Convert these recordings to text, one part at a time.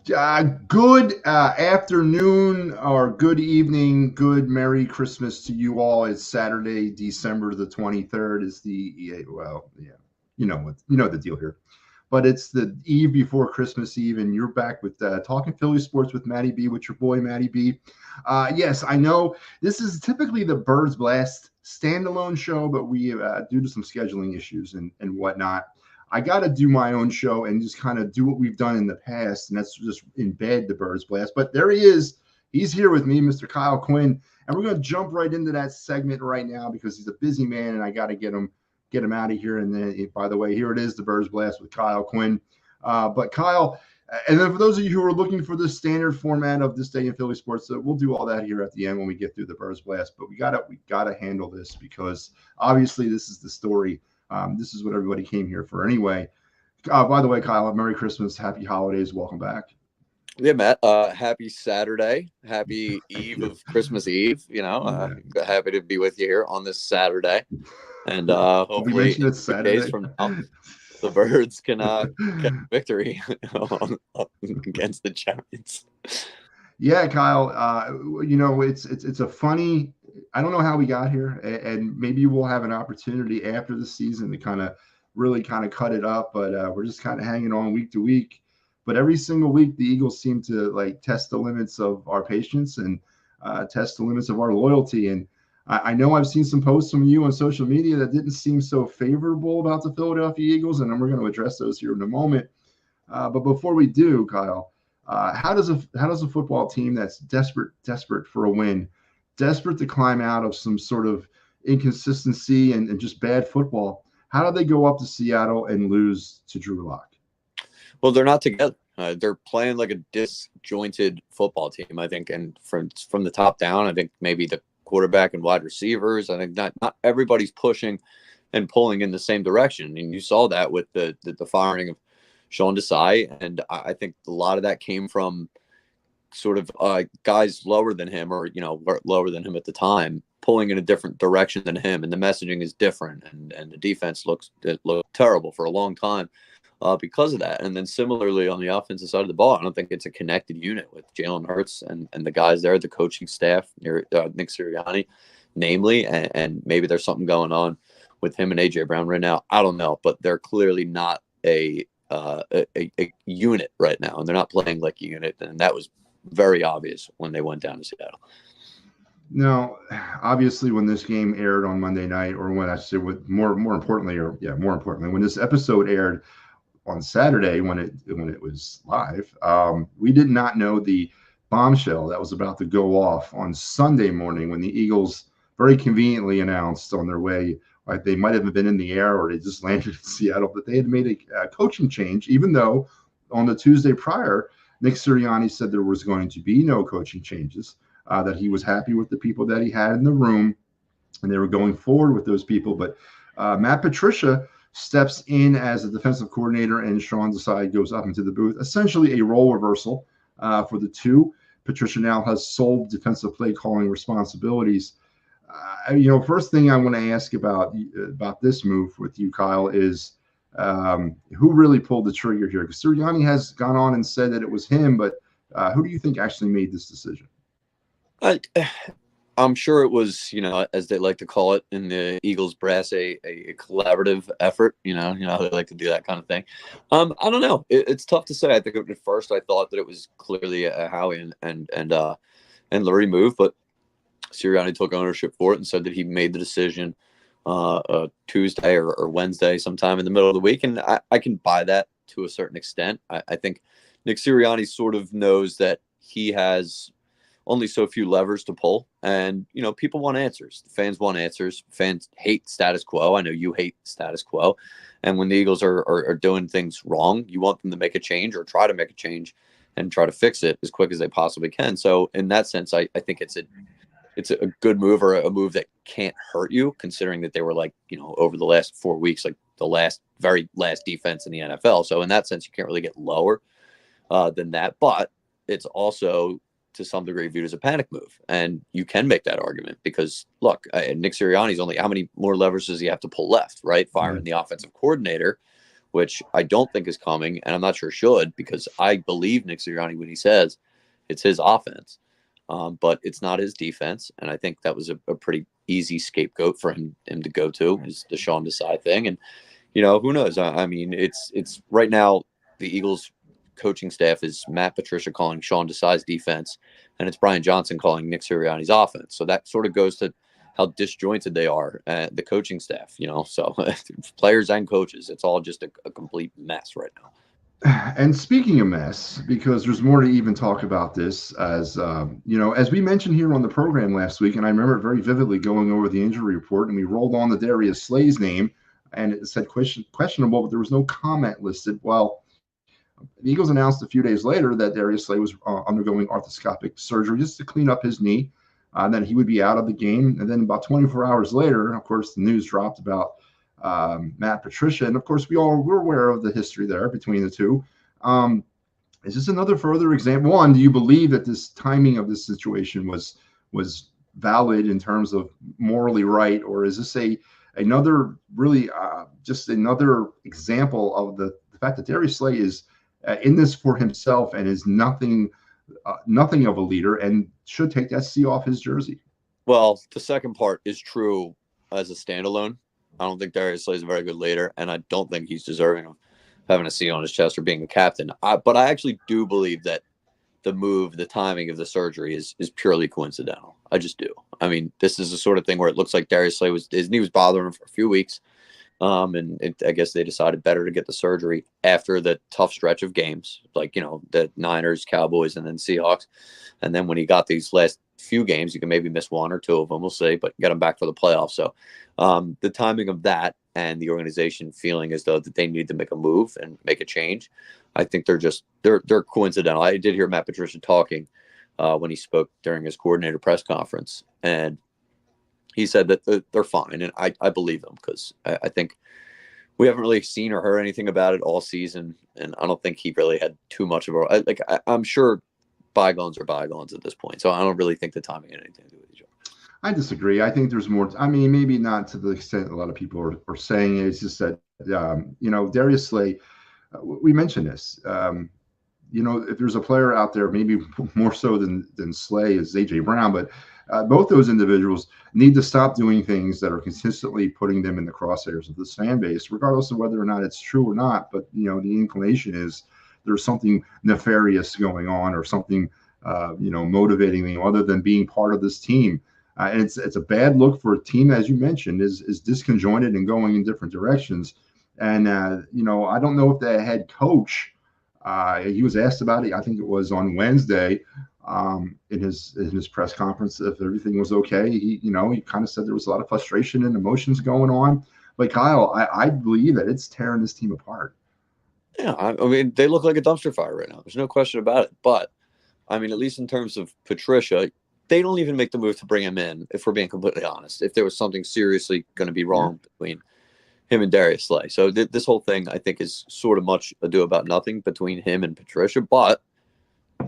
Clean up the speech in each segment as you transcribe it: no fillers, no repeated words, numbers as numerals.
Good afternoon or good evening, good Merry Christmas to you all. It's Saturday, December the 23rd is you know the deal here. But it's the eve before Christmas Eve, and you're back with Talking Philly Sports with Matty B, with your boy Matty B. Yes, I know this is typically the Birds Blast standalone show, but we, due to some scheduling issues and whatnot, I got to do my own show and just kind of do what we've done in the past, and that's just embed the Birds Blast. But there he is. He's here with me, Mr. Kyle Quinn, and we're going to jump right into that segment right now because he's a busy man, and I got to get him out of here. And then, by the way, here it is, the Birds Blast with Kyle Quinn. But Kyle, and then for those of you who are looking for the standard format of This Day in Philly Sports, we'll do all that here at the end when we get through the Birds Blast. But we gotta handle this because obviously this is the story. This is what everybody came here for anyway. By the way, Kyle, Merry Christmas, Happy Holidays, welcome back. Yeah, Matt. Happy Saturday, happy Eve of Christmas Eve. Happy to be with you here on this Saturday, and hopefully, it's Saturday from now, the Birds can get victory against the Giants. Yeah, Kyle. It's a funny. I don't know how we got here, and maybe we'll have an opportunity after the season to really cut it up. But we're just kind of hanging on week to week. But every single week, the Eagles seem to test the limits of our patience and test the limits of our loyalty. And I know I've seen some posts from you on social media that didn't seem so favorable about the Philadelphia Eagles, and we're going to address those here in a moment. But before we do, Kyle, how does a football team that's desperate for a win, desperate to climb out of some sort of inconsistency and just bad football, how do they go up to Seattle and lose to Drew Lock? Well, they're not together. They're playing like a disjointed football team, I think. And from the top down, I think maybe the quarterback and wide receivers, I think not everybody's pushing and pulling in the same direction. And you saw that with the firing of Sean Desai. And I think a lot of that came from sort of guys lower than him or, lower than him at the time, pulling in a different direction than him. And the messaging is different. And the defense looked terrible for a long time. Because of that. And then similarly on the offensive side of the ball, I don't think it's a connected unit with Jalen Hurts and the guys there, the coaching staff, Nick Sirianni, namely, and maybe there's something going on with him and A.J. Brown right now. I don't know, but they're clearly not a unit right now, and they're not playing like a unit, and that was very obvious when they went down to Seattle. Now, obviously, when this game aired on Monday night, or when I say more importantly, when this episode aired on Saturday when it was live, we did not know the bombshell that was about to go off on Sunday morning when the Eagles very conveniently announced on their way, like they might have been in the air or they just landed in Seattle, that they had made a coaching change, even though on the Tuesday prior, Nick Sirianni said there was going to be no coaching changes, that he was happy with the people that he had in the room, and they were going forward with those people. But Matt Patricia steps in as a defensive coordinator, and Sean Desai goes up into the booth. Essentially a role reversal for the two. Patricia now has sole defensive play calling responsibilities. First thing I want to ask about this move with you, Kyle, is who really pulled the trigger here? Because Sirianni has gone on and said that it was him, but who do you think actually made this decision? I'm sure it was, as they like to call it in the Eagles brass, a collaborative effort. They like to do that kind of thing. I don't know. It's tough to say. I think at first I thought that it was clearly a Howie and Lurie move, but Sirianni took ownership for it and said that he made the decision Tuesday or Wednesday, sometime in the middle of the week, and I can buy that to a certain extent. I think Nick Sirianni sort of knows that he has only so few levers to pull. And, people want answers. The fans want answers. Fans hate status quo. I know you hate status quo. And when the Eagles are doing things wrong, you want them to make a change or try to make a change and try to fix it as quick as they possibly can. So in that sense, I think it's a good move, or a move that can't hurt you, considering that they were over the last 4 weeks, the very last defense in the NFL. So in that sense, you can't really get lower than that. But it's also to some degree viewed as a panic move. And you can make that argument because, look, Nick Sirianni's only, how many more levers does he have to pull left, right? Firing the offensive coordinator, which I don't think is coming, and I'm not sure should, because I believe Nick Sirianni when he says it's his offense, but it's not his defense, and I think that was a pretty easy scapegoat for him to go to, is the Sean Desai thing. And who knows? I mean, it's right now the Eagles coaching staff is Matt Patricia calling Sean Desai's defense, and it's Brian Johnson calling Nick Sirianni's offense. So that sort of goes to how disjointed they are, the coaching staff. So players and coaches, it's all just a complete mess right now. And speaking of mess, because there's more to even talk about this, as as we mentioned here on the program last week, and I remember very vividly going over the injury report, and we rolled on the Darius Slay's name, and it said questionable, but there was no comment listed. Well, the Eagles announced a few days later that Darius Slay was undergoing arthroscopic surgery just to clean up his knee, and then he would be out of the game. And then about 24 hours later, of course, the news dropped about Matt Patricia, and of course we're aware of the history there between the two. Is this another further example? One, do you believe that this timing of this situation was valid in terms of morally right, or is this another really just another example of the fact that Darius Slay is in this for himself and is nothing of a leader and should take that C off his jersey? Well, the second part is true as a standalone. I don't think Darius Slay is a very good leader, and I don't think he's deserving of having a C on his chest or being a captain. But I actually do believe that the timing of the surgery is purely coincidental. I just do. I mean, this is the sort of thing where it looks like Darius Slay his knee was bothering him for a few weeks. And I guess they decided better to get the surgery after the tough stretch of games, like, the Niners, Cowboys, and then Seahawks. And then when he got these last few games, you can maybe miss one or two of them, we'll see, but get him back for the playoffs. So the timing of that and the organization feeling as though that they need to make a move and make a change, I think they're coincidental. I did hear Matt Patricia talking when he spoke during his coordinator press conference, and he said that they're fine, and I believe him, because I think we haven't really seen or heard anything about it all season, and I don't think he really had too much of I'm sure bygones are bygones at this point, so I don't really think the timing had anything to do with each other. I disagree. I think there's more. I mean, maybe not to the extent a lot of people are saying it. It's just that, Darius Slay, we mentioned this. If there's a player out there, maybe more so than Slay, is A.J. Brown, but both those individuals need to stop doing things that are consistently putting them in the crosshairs of this fan base, regardless of whether or not it's true or not. But, the inclination is there's something nefarious going on, or something, motivating them other than being part of this team. And it's a bad look for a team, as you mentioned, is disconjointed and going in different directions. And, I don't know if the head coach, he was asked about it, I think it was on Wednesday, in his press conference, if everything was okay. He kind of said there was a lot of frustration and emotions going on. But Kyle, I believe that it's tearing this team apart. Yeah, I mean, they look like a dumpster fire right now. There's no question about it. But, I mean, at least in terms of Patricia, they don't even make the move to bring him in, if we're being completely honest, if there was something seriously going to be wrong between him and Darius Slay. So this whole thing, I think, is sort of much ado about nothing between him and Patricia. But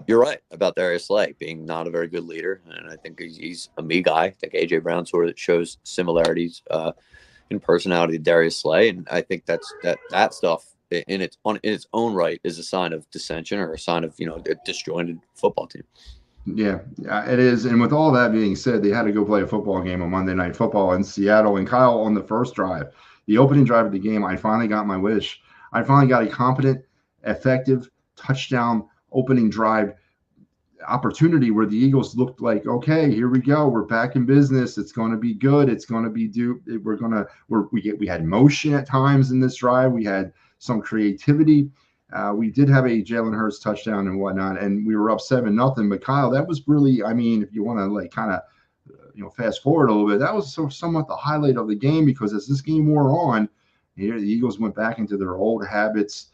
you're right about Darius Slay being not a very good leader, and I think he's a me guy. I think A.J. Brown sort of shows similarities in personality to Darius Slay, and I think that stuff in its own right is a sign of dissension, or a sign of a disjointed football team. Yeah, it is. And with all that being said, they had to go play a football game on Monday Night Football in Seattle. And Kyle, on the first drive, the opening drive of the game, I finally got my wish. I finally got a competent, effective touchdown opening drive opportunity where the Eagles looked like, okay, here we go. We're back in business. It's going to be good. It's going to be we had motion at times in this drive. We had some creativity. We did have a Jalen Hurts touchdown and whatnot, and we were up 7-0. But Kyle, that was really, I mean, if you want to kind of fast forward a little bit, that was somewhat the highlight of the game, because as this game wore on, the Eagles went back into their old habits.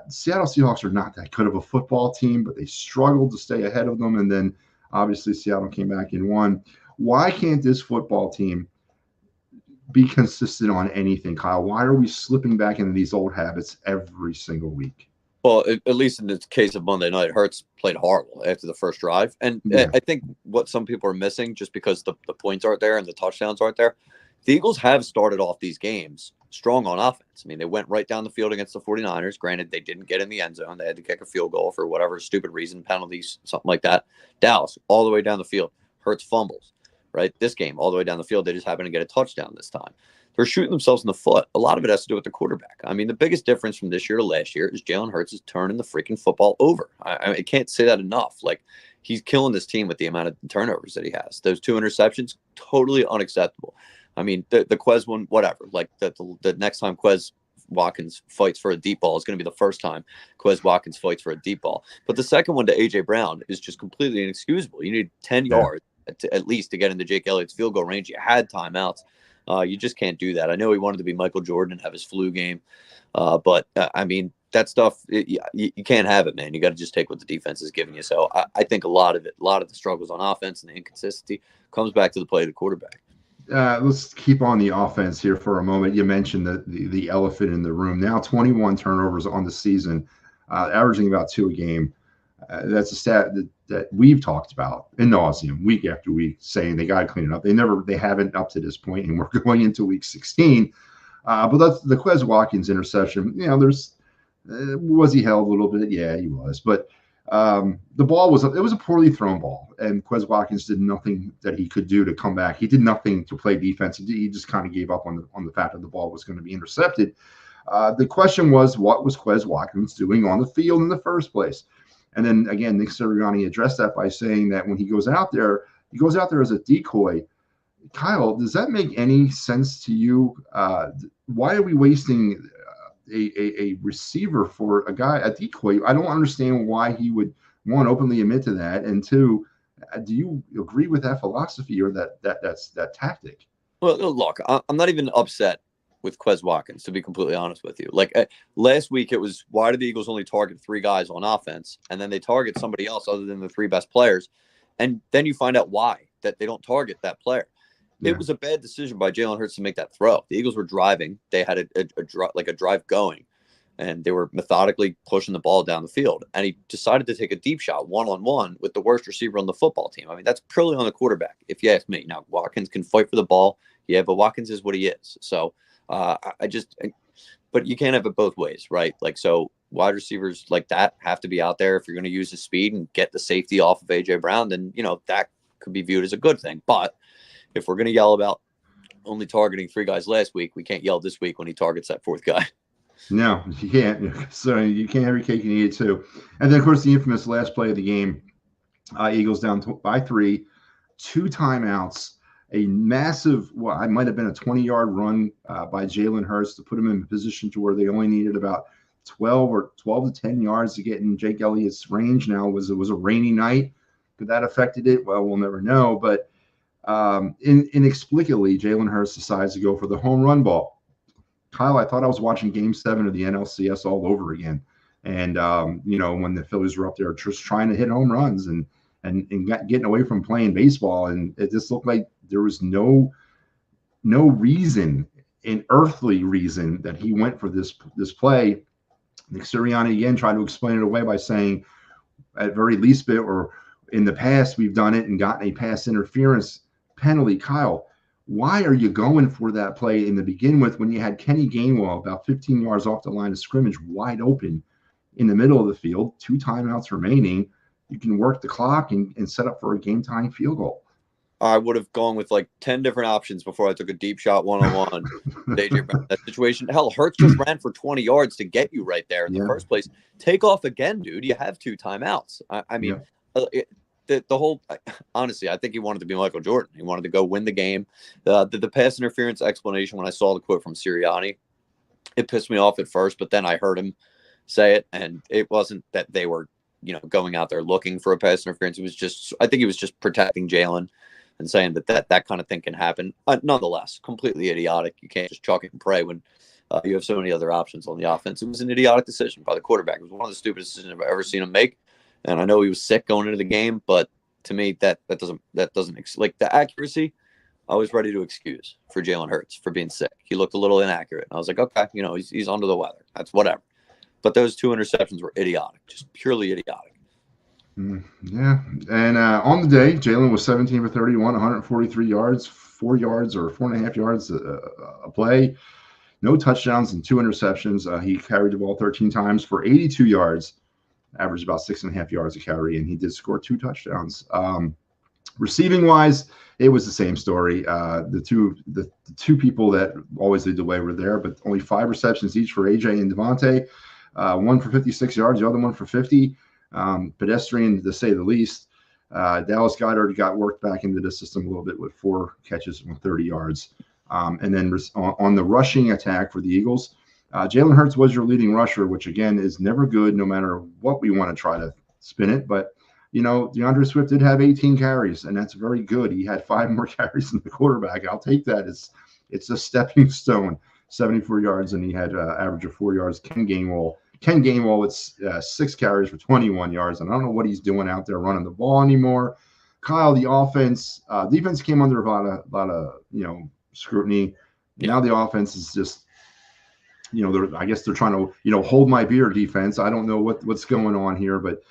Seattle Seahawks are not that good of a football team, but they struggled to stay ahead of them, and then obviously Seattle came back and won. Why can't this football team be consistent on anything, Kyle? Why are we slipping back into these old habits every single week? Well, at least in the case of Monday night, Hurts played horrible after the first drive. And I think what some people are missing, just because the points aren't there and the touchdowns aren't there, the Eagles have started off these games strong on offense. I mean, they went right down the field against the 49ers. Granted, they didn't get in the end zone. They had to kick a field goal for whatever stupid reason, penalties, something like that. Dallas, all the way down the field. Hurts fumbles, right? This game, all the way down the field, they just happened to get a touchdown this time. They're shooting themselves in the foot. A lot of it has to do with the quarterback. I mean, the biggest difference from this year to last year is Jalen Hurts is turning the freaking football over. I can't say that enough. Like, he's killing this team with the amount of turnovers that he has. Those 2 interceptions, totally unacceptable. I mean, the Quez one, whatever. Like, the next time Quez Watkins fights for a deep ball is going to be the first time Quez Watkins fights for a deep ball. But the second one to A.J. Brown is just completely inexcusable. You need 10 yards at least to get into Jake Elliott's field goal range. You had timeouts. You just can't do that. I know he wanted to be Michael Jordan and have his flu game. But I mean, that stuff, you can't have it, man. You got to just take what the defense is giving you. So I think a lot of the struggles on offense and the inconsistency comes back to the play of the quarterback. Let's keep on the offense here for a moment. You mentioned the elephant in the room. Now 21 turnovers on the season, averaging about 2 a game. That's a stat that we've talked about in nauseum week after week, saying they got to clean it up. They haven't up to this point, and we're going into week 16. But that's the Quez Watkins interception. You know, was he held a little bit? Yeah, he was. But the ball was a poorly thrown ball, and Quez Watkins did nothing that he could do to come back. He did nothing to play defense. He just kind of gave up on the fact that the ball was going to be intercepted. The question was, what was Quez Watkins doing on the field in the first place? And then again, Nick Sirianni addressed that by saying that when he goes out there as a decoy. Kyle, does that make any sense to you? Why are we wasting a receiver for a decoy? I don't understand why he would, one, openly admit to that, and two, do you agree with that philosophy or that tactic? Well, look, I'm not even upset with Quez Watkins, to be completely honest with you. Like last week, it was, why did the Eagles only target 3 guys on offense, and then they target somebody else other than the 3 best players, and then you find out why that they don't target that player. Yeah. It was a bad decision by Jalen Hurts to make that throw. The Eagles were driving; they had a drive going, and they were methodically pushing the ball down the field. And he decided to take a deep shot 1-on-1 with the worst receiver on the football team. I mean, that's purely on the quarterback, if you ask me. Now, Watkins can fight for the ball, yeah, but Watkins is what he is. So. But you can't have it both ways, right? Like, so wide receivers like that have to be out there if you're going to use the speed and get the safety off of A.J. Brown, then, you know, that could be viewed as a good thing. But if we're going to yell about only targeting 3 guys last week, we can't yell this week when he targets that 4th guy. No, you can't. So you can't have your cake and eat it too. And then, of course, the infamous last play of the game, Eagles down by 3, 2 timeouts. A massive, well, it might have been a 20-yard run by Jalen Hurts to put him in a position to where they only needed about 12 to 10 yards to get in Jake Elliott's range. Now, it was a rainy night. Could that affected it? Well, we'll never know. But inexplicably, Jalen Hurts decides to go for the home run ball. Kyle, I thought I was watching Game 7 of the NLCS all over again. And, you know, when the Phillies were up there just trying to hit home runs and getting away from playing baseball, and it just looked like there was no reason, an earthly reason, that he went for this play. Nick Sirianni again tried to explain it away by saying, at very least bit, or in the past we've done it and gotten a pass interference penalty. Kyle, why are you going for that play in the begin with when you had Kenny Gainwell about 15 yards off the line of scrimmage, wide open in the middle of the field, 2 timeouts remaining? You can work the clock and set up for a game-tying field goal. I would have gone with like 10 different options before I took a deep shot 1-on-1. That situation. Hell, Hurts just ran for 20 yards to get you right there in the first place. Take off again, dude. You have 2 timeouts. I mean, the whole, honestly, I think he wanted to be Michael Jordan. He wanted to go win the game. The pass interference explanation, when I saw the quote from Sirianni, it pissed me off at first, but then I heard him say it, and it wasn't that they were, you know, going out there looking for a pass interference. It was just, I think he was just protecting Jalen and saying that kind of thing can happen. Nonetheless, completely idiotic. You can't just chalk it and pray when you have so many other options on the offense. It was an idiotic decision by the quarterback. It was one of the stupidest decisions I've ever seen him make. And I know he was sick going into the game, but to me, that doesn't like the accuracy. I was ready to excuse for Jalen Hurts for being sick. He looked a little inaccurate. And I was like, okay, you know, he's under the weather. That's whatever. But those 2 interceptions were idiotic, just purely idiotic. Yeah. And on the day, Jalen was 17 for 31, 143 yards, 4 yards or 4.5 yards a play. no touchdowns and 2 interceptions. He carried the ball 13 times for 82 yards, averaged about 6.5 yards a carry, and he did score 2 touchdowns. Receiving wise, it was the same story. The two people that always lead the way were there, but only 5 receptions each for AJ and Devontae. One for 56 yards, the other one for 50. Pedestrian, to say the least. Dallas Goedert got worked back into the system a little bit with 4 catches and 30 yards. And then on the rushing attack for the Eagles, Jalen Hurts was your leading rusher, which, again, is never good no matter what we want to try to spin it. But, DeAndre Swift did have 18 carries, and that's very good. He had 5 more carries than the quarterback. I'll take that. It's a stepping stone, 74 yards, and he had an average of 4 yards. Ken Gainwell with 6 carries for 21 yards, and I don't know what he's doing out there running the ball anymore. Kyle, the defense came under a lot of scrutiny. Yeah. Now the offense is just, I guess they're trying to, hold my beer defense. I don't know what's going on here, but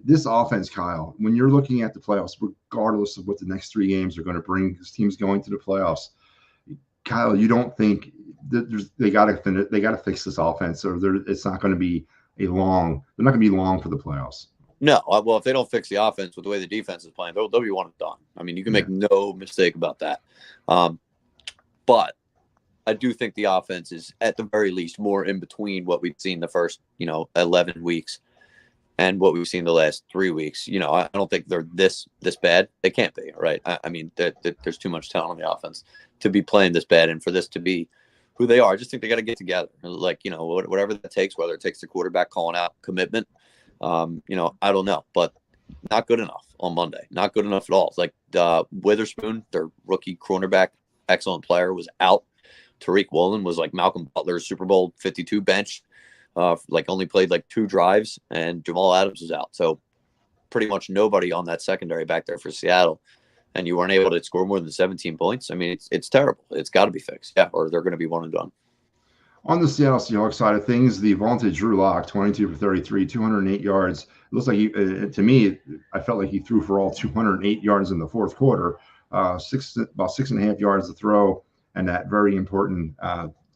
this offense, Kyle, when you're looking at the playoffs, regardless of what the next 3 games are going to bring, this team's going to the playoffs. Kyle, you don't think that they got to fix this offense, or it's not going to be they're not going to be long for the playoffs. No, well, if they don't fix the offense with the way the defense is playing, they'll be one and done. I mean, you can make no mistake about that. But I do think the offense is, at the very least, more in between what we've seen the first, 11 weeks and what we've seen the last 3 weeks. I don't think they're this bad. They can't be, right? I mean, there's too much talent on the offense to be playing this bad, and for this to be who they are. I just think they got to get together. Like, whatever that takes, whether it takes the quarterback calling out commitment, I don't know, but not good enough on Monday. Not good enough at all. It's like Witherspoon, their rookie cornerback, excellent player, was out. Tariq Woolen was like Malcolm Butler's Super Bowl 52 bench, only played 2 drives, and Jamal Adams was out. So pretty much nobody on that secondary back there for Seattle. And you weren't able to score more than 17 points. I mean, it's terrible. It's got to be fixed. Yeah, or they're going to be one and done. On the Seattle Seahawks side of things, the vaunted Drew Lock, 22 for 33, 208 yards. It looks like to me, I felt like he threw for all 208 yards in the fourth quarter, about 6.5 yards to throw, and that very important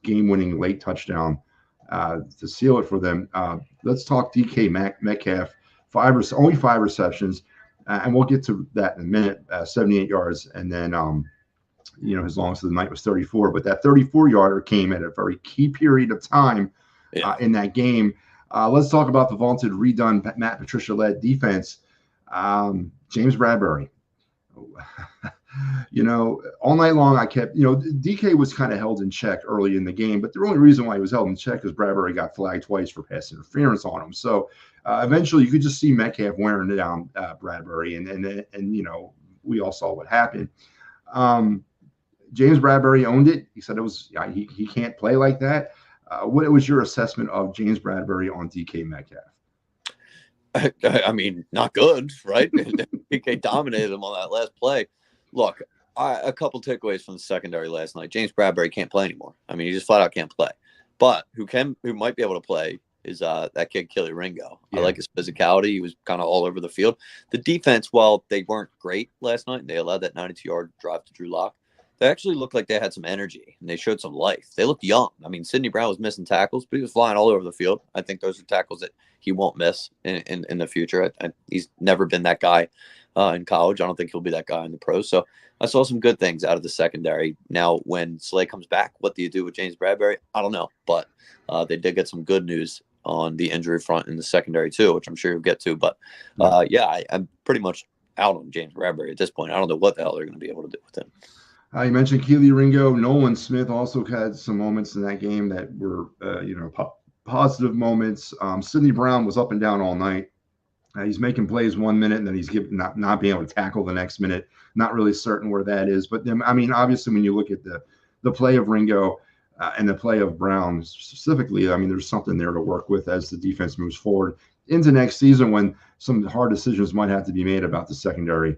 game-winning late touchdown to seal it for them. Let's talk DK Metcalf, only 5 receptions. And we'll get to that in a minute, 78 yards. And then, his longest of the night was 34. But that 34-yarder came at a very key period of time in that game. Let's talk about the vaunted, redone, Matt Patricia-led defense. James Bradbury. All night long I kept, DK was kind of held in check early in the game. But the only reason why he was held in check is Bradbury got flagged twice for pass interference on him. So, eventually, you could just see Metcalf wearing down Bradbury, and we all saw what happened. James Bradbury owned it. He said he can't play like that. What was your assessment of James Bradbury on DK Metcalf? I mean, not good, right? DK dominated him on that last play. Look, a couple takeaways from the secondary last night. James Bradbury can't play anymore. I mean, he just flat out can't play. But who might be able to play is that kid Kelly Ringo. Yeah. I like his physicality. He was kind of all over the field. The defense, while they weren't great last night, they allowed that 92-yard drive to Drew Lock. They actually looked like they had some energy, and they showed some life. They looked young. I mean, Sidney Brown was missing tackles, but he was flying all over the field. I think those are tackles that he won't miss in the future. He's never been that guy in college. I don't think he'll be that guy in the pros. So I saw some good things out of the secondary. Now, when Slay comes back, what do you do with James Bradbury? I don't know, but they did get some good news on the injury front in the secondary too, which I'm sure you'll get to. But I'm pretty much out on James Bradbury at this point. I don't know what the hell they're going to be able to do with him. You mentioned Keely Ringo. Nolan Smith also had some moments in that game that were, positive moments. Sidney Brown was up and down all night. He's making plays 1 minute, and then he's not being able to tackle the next minute. Not really certain where that is. But then, I mean, obviously, when you look at the play of Ringo and the play of Brown specifically, I mean, there's something there to work with as the defense moves forward into next season, when some hard decisions might have to be made about the secondary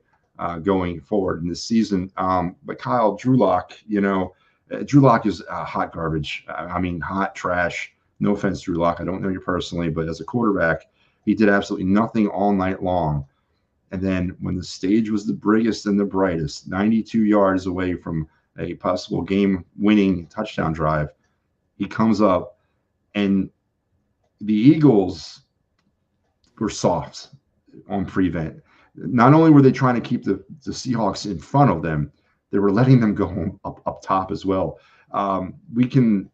going forward in this season. But Kyle, Drew Lock, Drew Lock is hot garbage. I mean, hot trash. No offense, Drew Lock. I don't know you personally, but as a quarterback, he did absolutely nothing all night long. And then when the stage was the biggest and the brightest, 92 yards away from a possible game-winning touchdown drive, he comes up, and the Eagles were soft on prevent. Not only were they trying to keep the Seahawks in front of them, they were letting them go up top as well. We can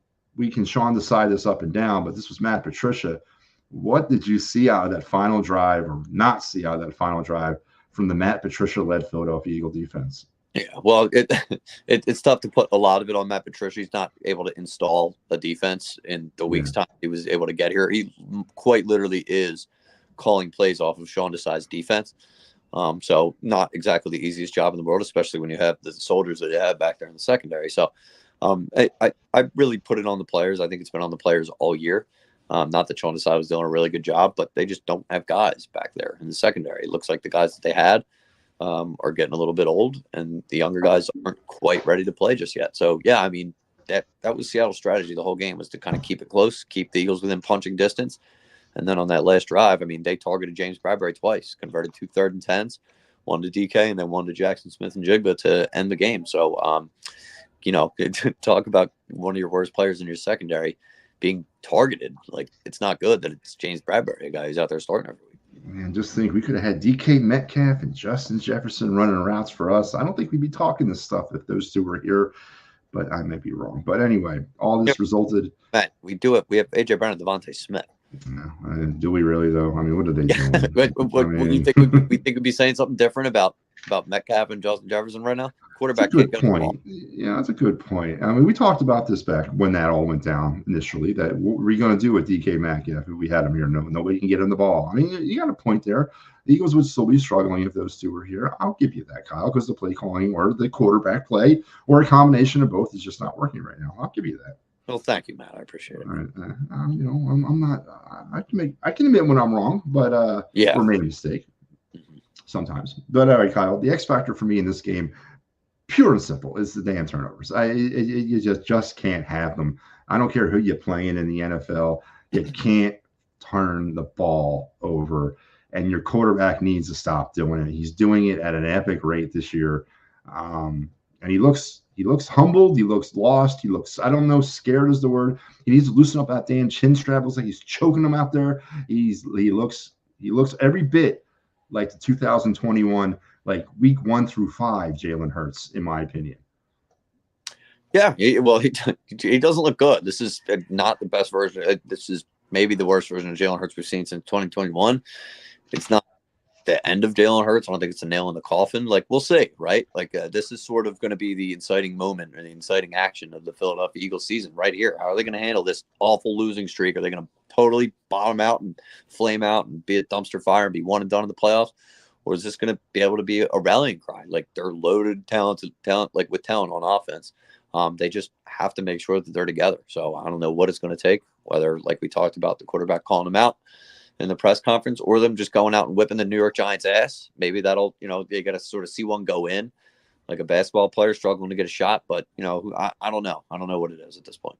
Sean decide this up and down, but this was Matt Patricia. What did you see out of that final drive, or not see out of that final drive from the Matt Patricia-led Philadelphia Eagle defense? Yeah, well, it's tough to put a lot of it on Matt Patricia. He's not able to install a defense in the week's time he was able to get here. He quite literally is calling plays off of Sean Desai's defense. So not exactly the easiest job in the world, especially when you have the soldiers that you have back there in the secondary. So I really put it on the players. I think it's been on the players all year. Not that Sean Desai was doing a really good job, but they just don't have guys back there in the secondary. It looks like the guys that they had are getting a little bit old, and the younger guys aren't quite ready to play just yet. So, yeah, I mean, that was Seattle's strategy the whole game, was to kind of keep it close, keep the Eagles within punching distance. And then on that last drive, I mean, they targeted James Bradbury twice, converted 2 3rd and 10s, one to DK and then one to Jackson Smith and Jigba to end the game. So, talk about one of your worst players in your secondary being targeted. Like, it's not good that it's James Bradbury, a guy who's out there starting every week. Man, just think we could have had DK Metcalf and Justin Jefferson running routes for us. I don't think we'd be talking this stuff if those two were here, but I might be wrong. But anyway, all this resulted. Matt, we do it. We have AJ Brown and Devontae Smith. No, do we really though? I mean, what are they doing? You think we think we'd be saying something different about Metcalf and Justin Jefferson right now? Quarterback can't get the ball. Yeah, that's a good point. I mean, we talked about this back when that all went down initially. That what were you going to do with DK Metcalf if we had him here? Nobody can get him the ball. I mean, you got a point there. The Eagles would still be struggling if those two were here. I'll give you that, Kyle, because the play calling or the quarterback play or a combination of both is just not working right now. I'll give you that. Well, thank you, Matt. I appreciate it. All right. I'm not. I can admit when I'm wrong, but or made a mistake sometimes. But all right, Kyle. The X factor for me in this game, pure and simple, is the damn turnovers. You just can't have them. I don't care who you're playing in the NFL. You can't turn the ball over, and your quarterback needs to stop doing it. He's doing it at an epic rate this year, and he looks humbled. He looks lost. He looks, I don't know, scared is the word. He needs to loosen up that damn chin strap. Looks like he's choking him out there. He looks every bit like the 2021, like week 1 through 5 Jalen Hurts, in my opinion. Yeah, well, he doesn't look good. This is not the best version. This is maybe the worst version of Jalen Hurts we've seen since 2021. It's not the end of Jalen Hurts. I don't think it's a nail in the coffin. Like, we'll see, right? Like, this is sort of going to be the inciting moment or the inciting action of the Philadelphia Eagles season right here. How are they going to handle this awful losing streak? Are they going to totally bottom out and flame out and be a dumpster fire and be one and done in the playoffs? Or is this going to be able to be a rallying cry? Like, they're loaded talent, like with talent on offense. They just have to make sure that they're together. So I don't know what it's going to take, whether, like we talked about, the quarterback calling them out in the press conference, or them just going out and whipping the New York Giants ass. Maybe that'll, they got to sort of see one go in, like a basketball player struggling to get a shot. But, I don't know. I don't know what it is at this point.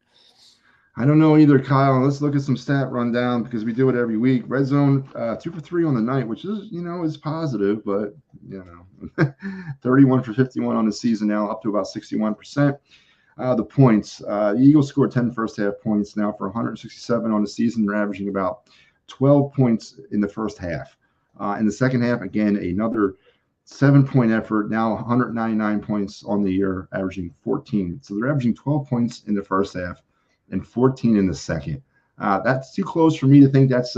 I don't know either, Kyle. Let's look at some stat rundown because we do it every week. Red zone, 2 for 3 on the night, which is, is positive, but, 31 for 51 on the season now, up to about 61%. The points, the Eagles scored 10 first half points now for 167 on the season. They're averaging about 12 points in the first half. In the second half, again, another 7-point effort, now 199 points on the year, averaging 14. So they're averaging 12 points in the first half and 14 in the second. That's too close for me to think that's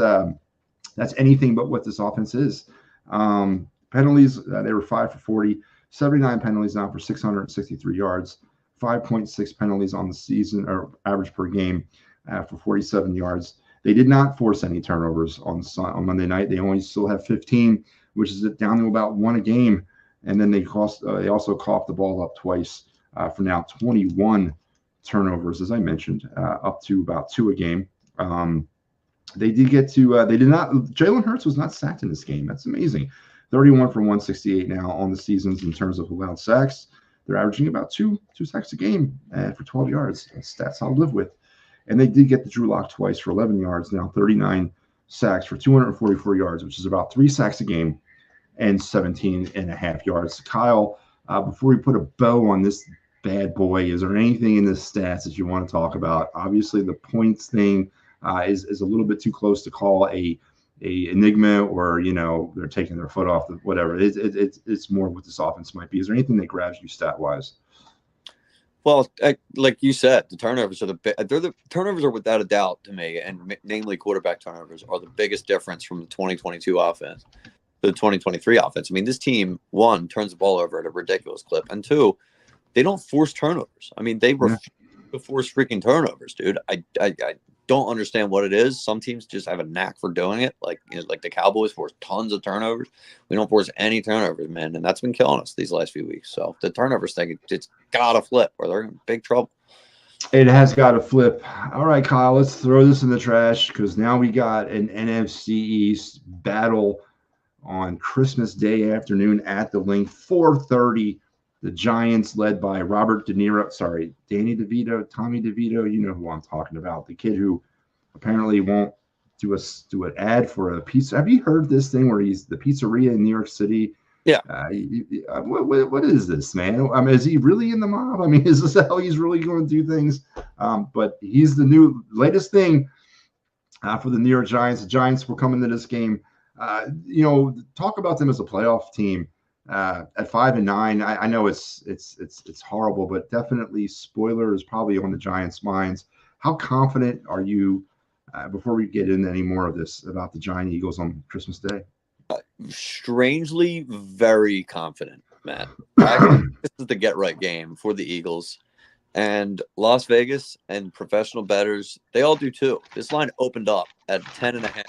anything but what this offense is. Penalties, they were 5 for 40, 79 penalties now for 663 yards, 5.6 penalties on the season, or average per game, for 47 yards. They did not force any turnovers on Monday night. They only still have 15, which is down to about 1 a game. And then they also coughed the ball up twice for now 21 turnovers, as I mentioned, up to about 2 a game. They did get to, Jalen Hurts was not sacked in this game. That's amazing. 31 for 168 now on the seasons in terms of allowed sacks. They're averaging about two sacks a game for 12 yards. That's I'll live with. And they did get the Drew Lock twice for 11 yards, now 39 sacks for 244 yards, which is about 3 sacks a game and 17 and a half yards. Kyle, before we put a bow on this bad boy? Is there anything in the stats that you want to talk about? Obviously, the points thing is a little bit too close to call a enigma, or they're taking their foot off the whatever. It's more what this offense might be. Is there anything that grabs you stat wise? Well, like you said, the turnovers are the turnovers are without a doubt to me, and namely quarterback turnovers are the biggest difference from the 2022 offense to the 2023 offense. I mean, this team, one, turns the ball over at a ridiculous clip, and two, they don't force turnovers. I mean, they refuse to force freaking turnovers, dude. I don't understand what it is. Some teams just have a knack for doing it. Like the Cowboys force tons of turnovers. We don't force any turnovers, man, and that's been killing us these last few weeks. So the turnovers thing, it's gotta flip, or they're in big trouble. It has got to flip. All right, Kyle, let's throw this in the trash because now we got an NFC East battle on Christmas Day afternoon at the Link, 4:30. The Giants, led by Danny DeVito, Tommy DeVito. You know who I'm talking about. The kid who apparently won't do an ad for a pizza. Have you heard this thing where he's the pizzeria in New York City? Yeah. What is this, man? I mean, is he really in the mob? I mean, is this how he's really going to do things? But he's the latest thing for the New York Giants. The Giants will come into this game. Talk about them as a playoff team. At 5-9, I know it's horrible, but definitely spoiler is probably on the Giants' minds. How confident are you, before we get into any more of this, about the Giant Eagles on Christmas Day? Strangely, very confident, Matt. I think this is the get-right game for the Eagles. And Las Vegas and professional bettors, they all do too. This line opened up at 10.5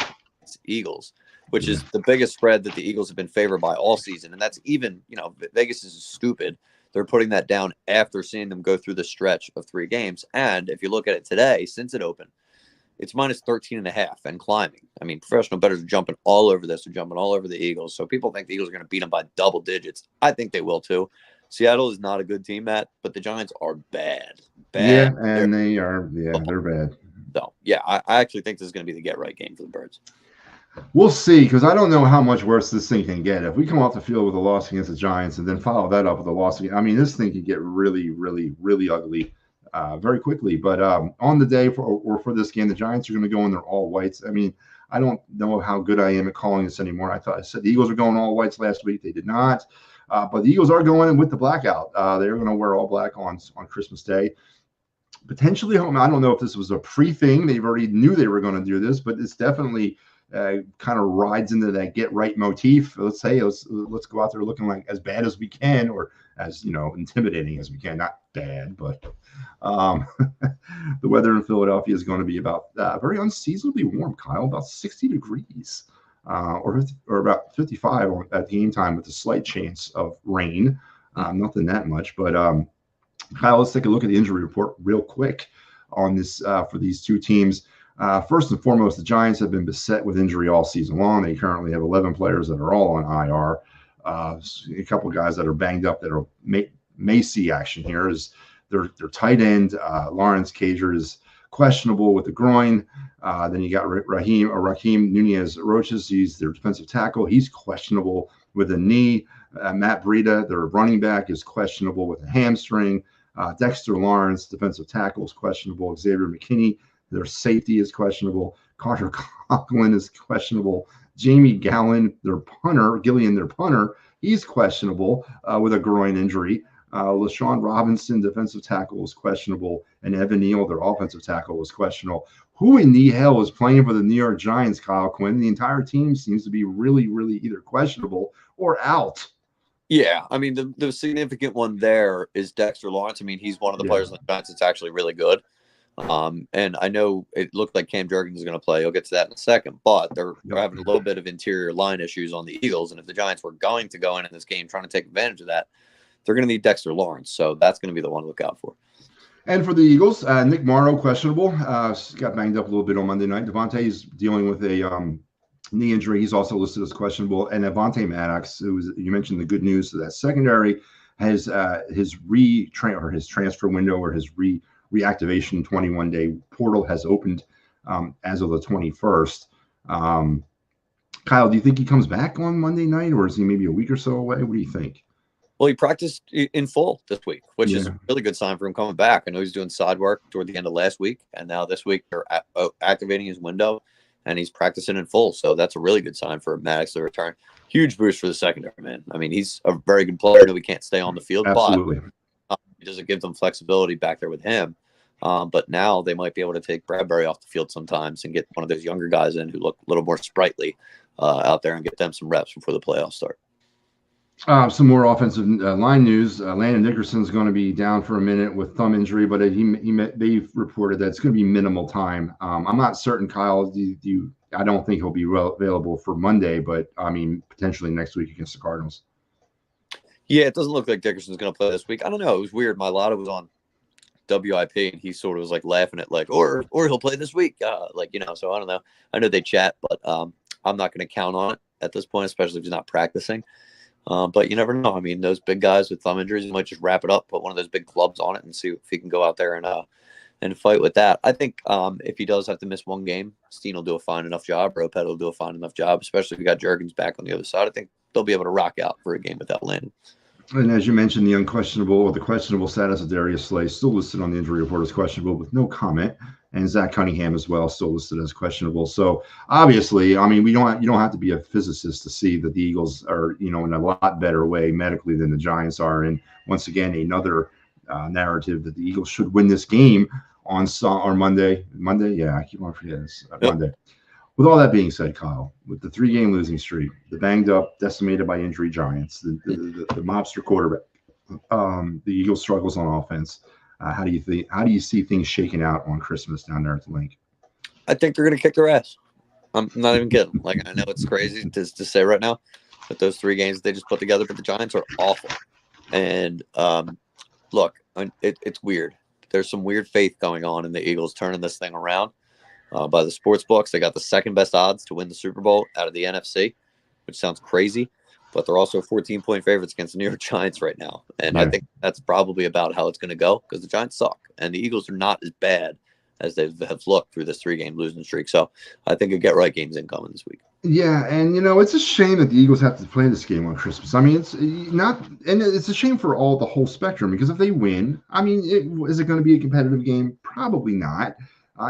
Eagles, which is the biggest spread that the Eagles have been favored by all season. And that's even, Vegas is stupid. They're putting that down after seeing them go through the stretch of 3 games. And if you look at it today, since it opened, it's minus 13.5 and climbing. I mean, professional bettors are jumping all over this. They're jumping all over the Eagles. So people think the Eagles are going to beat them by double digits. I think they will too. Seattle is not a good team, Matt, but the Giants are bad. Yeah, and they're bad. So, yeah, I actually think this is going to be the get-right game for the Birds. We'll see, because I don't know how much worse this thing can get. If we come off the field with a loss against the Giants and then follow that up with a loss again, I mean, this thing can get really, really, really ugly very quickly. But on the day for this game, the Giants are going to go in their all whites. I mean, I don't know how good I am at calling this anymore. I said the Eagles are going all whites last week. They did not. But the Eagles are going in with the blackout. They're going to wear all black on Christmas Day. Potentially home. I don't know if this was a pre-thing. They already knew they were going to do this, but it's definitely kind of rides into that get right motif. Let's go out there looking like as bad as we can, or as intimidating as we can. Not bad, but the weather in Philadelphia is going to be about very unseasonably warm, Kyle, about 60 degrees or about 55 at game time, with a slight chance of rain. Nothing that much, but Kyle, let's take a look at the injury report real quick on this for these two teams. First and foremost, the Giants have been beset with injury all season long. They currently have 11 players that are all on IR. A couple guys that are banged up that may see action here is their tight end, Lawrence Cager, is questionable with the groin. Then you got Raheem Nunez-Roches. He's their defensive tackle. He's questionable with a knee. Matt Breida, their running back, is questionable with a hamstring. Dexter Lawrence, defensive tackle, is questionable. Xavier McKinney, their safety, is questionable. Carter Conklin is questionable. Jamie Gillian, their punter, he's questionable with a groin injury. LaShawn Robinson, defensive tackle, is questionable. And Evan Neal, their offensive tackle, is questionable. Who in the hell is playing for the New York Giants, Kyle Quinn? The entire team seems to be really, really either questionable or out. Yeah, I mean, the significant one there is Dexter Lawrence. I mean, he's one of the players on the Giants that's actually really good. And I know it looked like Cam Jurgens is going to play. You'll get to that in a second. But they're having a little bit of interior line issues on the Eagles. And if the Giants were going to go in this game trying to take advantage of that, they're going to need Dexter Lawrence. So that's going to be the one to look out for. And for the Eagles, Nick Morrow, questionable. Got banged up a little bit on Monday night. Devontae is dealing with a knee injury. He's also listed as questionable. And Avonte Maddox, you mentioned the good news to that secondary, has his transfer window, or his reactivation 21-day portal has opened as of the 21st. Kyle, do you think he comes back on Monday night, or is he maybe a week or so away? What do you think? Well, he practiced in full this week, which is Yeah, a really good sign for him coming back. I know he's doing side work toward the end of last week, and now this week they're activating his window, and he's practicing in full. So that's a really good sign for Maddox to return. Huge boost for the secondary, man. I mean, he's a very good player. I know we can't stay on the field, but absolutely. it doesn't give them flexibility back there with him. But now they might be able to take Bradbury off the field sometimes and get one of those younger guys in who look a little more sprightly out there and get them some reps before the playoffs start. Some more offensive line news. Landon Dickerson's going to be down for a minute with thumb injury, but they've reported that it's going to be minimal time. I'm not certain, Kyle. I don't think he'll be available for Monday, but I mean potentially next week against the Cardinals. Yeah, it doesn't look like Dickerson's going to play this week. I don't know. It was weird. My Lotta was on WIP, and he sort of was like laughing at like, or he'll play this week, So I don't know. I know they chat, but I'm not going to count on it at this point, especially if he's not practicing. But you never know. I mean, those big guys with thumb injuries might just wrap it up, put one of those big clubs on it, and see if he can go out there and fight with that. I think if he does have to miss one game, Steen will do a fine enough job. Ropet will do a fine enough job, especially if we got Juergens back on the other side. I think they'll be able to rock out for a game without Landon. And as you mentioned, the questionable status of Darius Slay still listed on the injury report as questionable with no comment, and Zach Cunningham as well still listed as questionable. So obviously, I mean, you don't have to be a physicist to see that the Eagles are, in a lot better way medically than the Giants are. And once again, another narrative that the Eagles should win this game on Monday. Monday, yeah, I keep on forgetting this. Monday. With all that being said, Kyle, with the 3-game losing streak, the banged up, decimated by injury Giants, the mobster quarterback, the Eagles struggles on offense. How do you see things shaking out on Christmas down there at the Link? I think they're going to kick their ass. I'm not even kidding. Like, I know it's crazy to say right now, but those 3 games they just put together for the Giants are awful. And look, it's weird. There's some weird faith going on in the Eagles turning this thing around. By the sports books, they got the second best odds to win the Super Bowl out of the NFC, which sounds crazy, but they're also 14-point favorites against the New York Giants right now. And I think that's probably about how it's going to go because the Giants suck and the Eagles are not as bad as they have looked through this 3-game losing streak. So I think a get-right game's incoming this week. Yeah, and it's a shame that the Eagles have to play this game on Christmas. I mean, it's not, and it's a shame for the whole spectrum because if they win, I mean, is it going to be a competitive game? Probably not.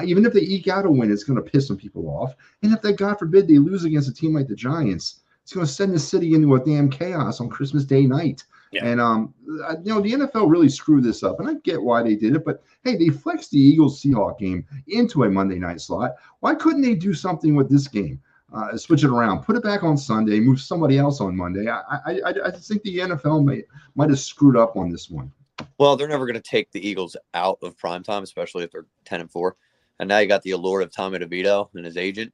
Even if they eke out a win, it's going to piss some people off. And if they, God forbid, they lose against a team like the Giants, it's going to send the city into a damn chaos on Christmas Day night. Yeah. And, the NFL really screwed this up. And I get why they did it. But, hey, they flexed the Eagles-Seahawks game into a Monday night slot. Why couldn't they do something with this game? Switch it around, put it back on Sunday, move somebody else on Monday. I just think the NFL might have screwed up on this one. Well, they're never going to take the Eagles out of primetime, especially if they're 10-4. And now you got the allure of Tommy DeVito and his agent.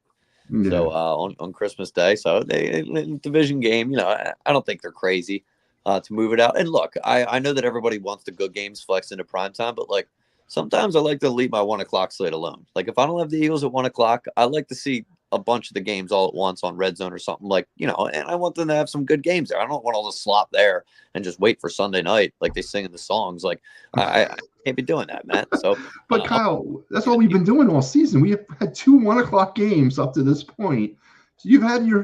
Yeah. So on Christmas Day, so they division game. I don't think they're crazy to move it out. And look, I know that everybody wants the good games flexed into primetime, but like sometimes I like to leave my 1 o'clock slate alone. Like if I don't have the Eagles at 1 o'clock, I like to see a bunch of the games all at once on Red Zone or something and I want them to have some good games there. I don't want all the slop there and just wait for Sunday night like they sing in the songs. Like I can't be doing that, man. So, but Kyle, that's what we've been doing all season. We have had 2 1 o'clock games up to this point. So you've had your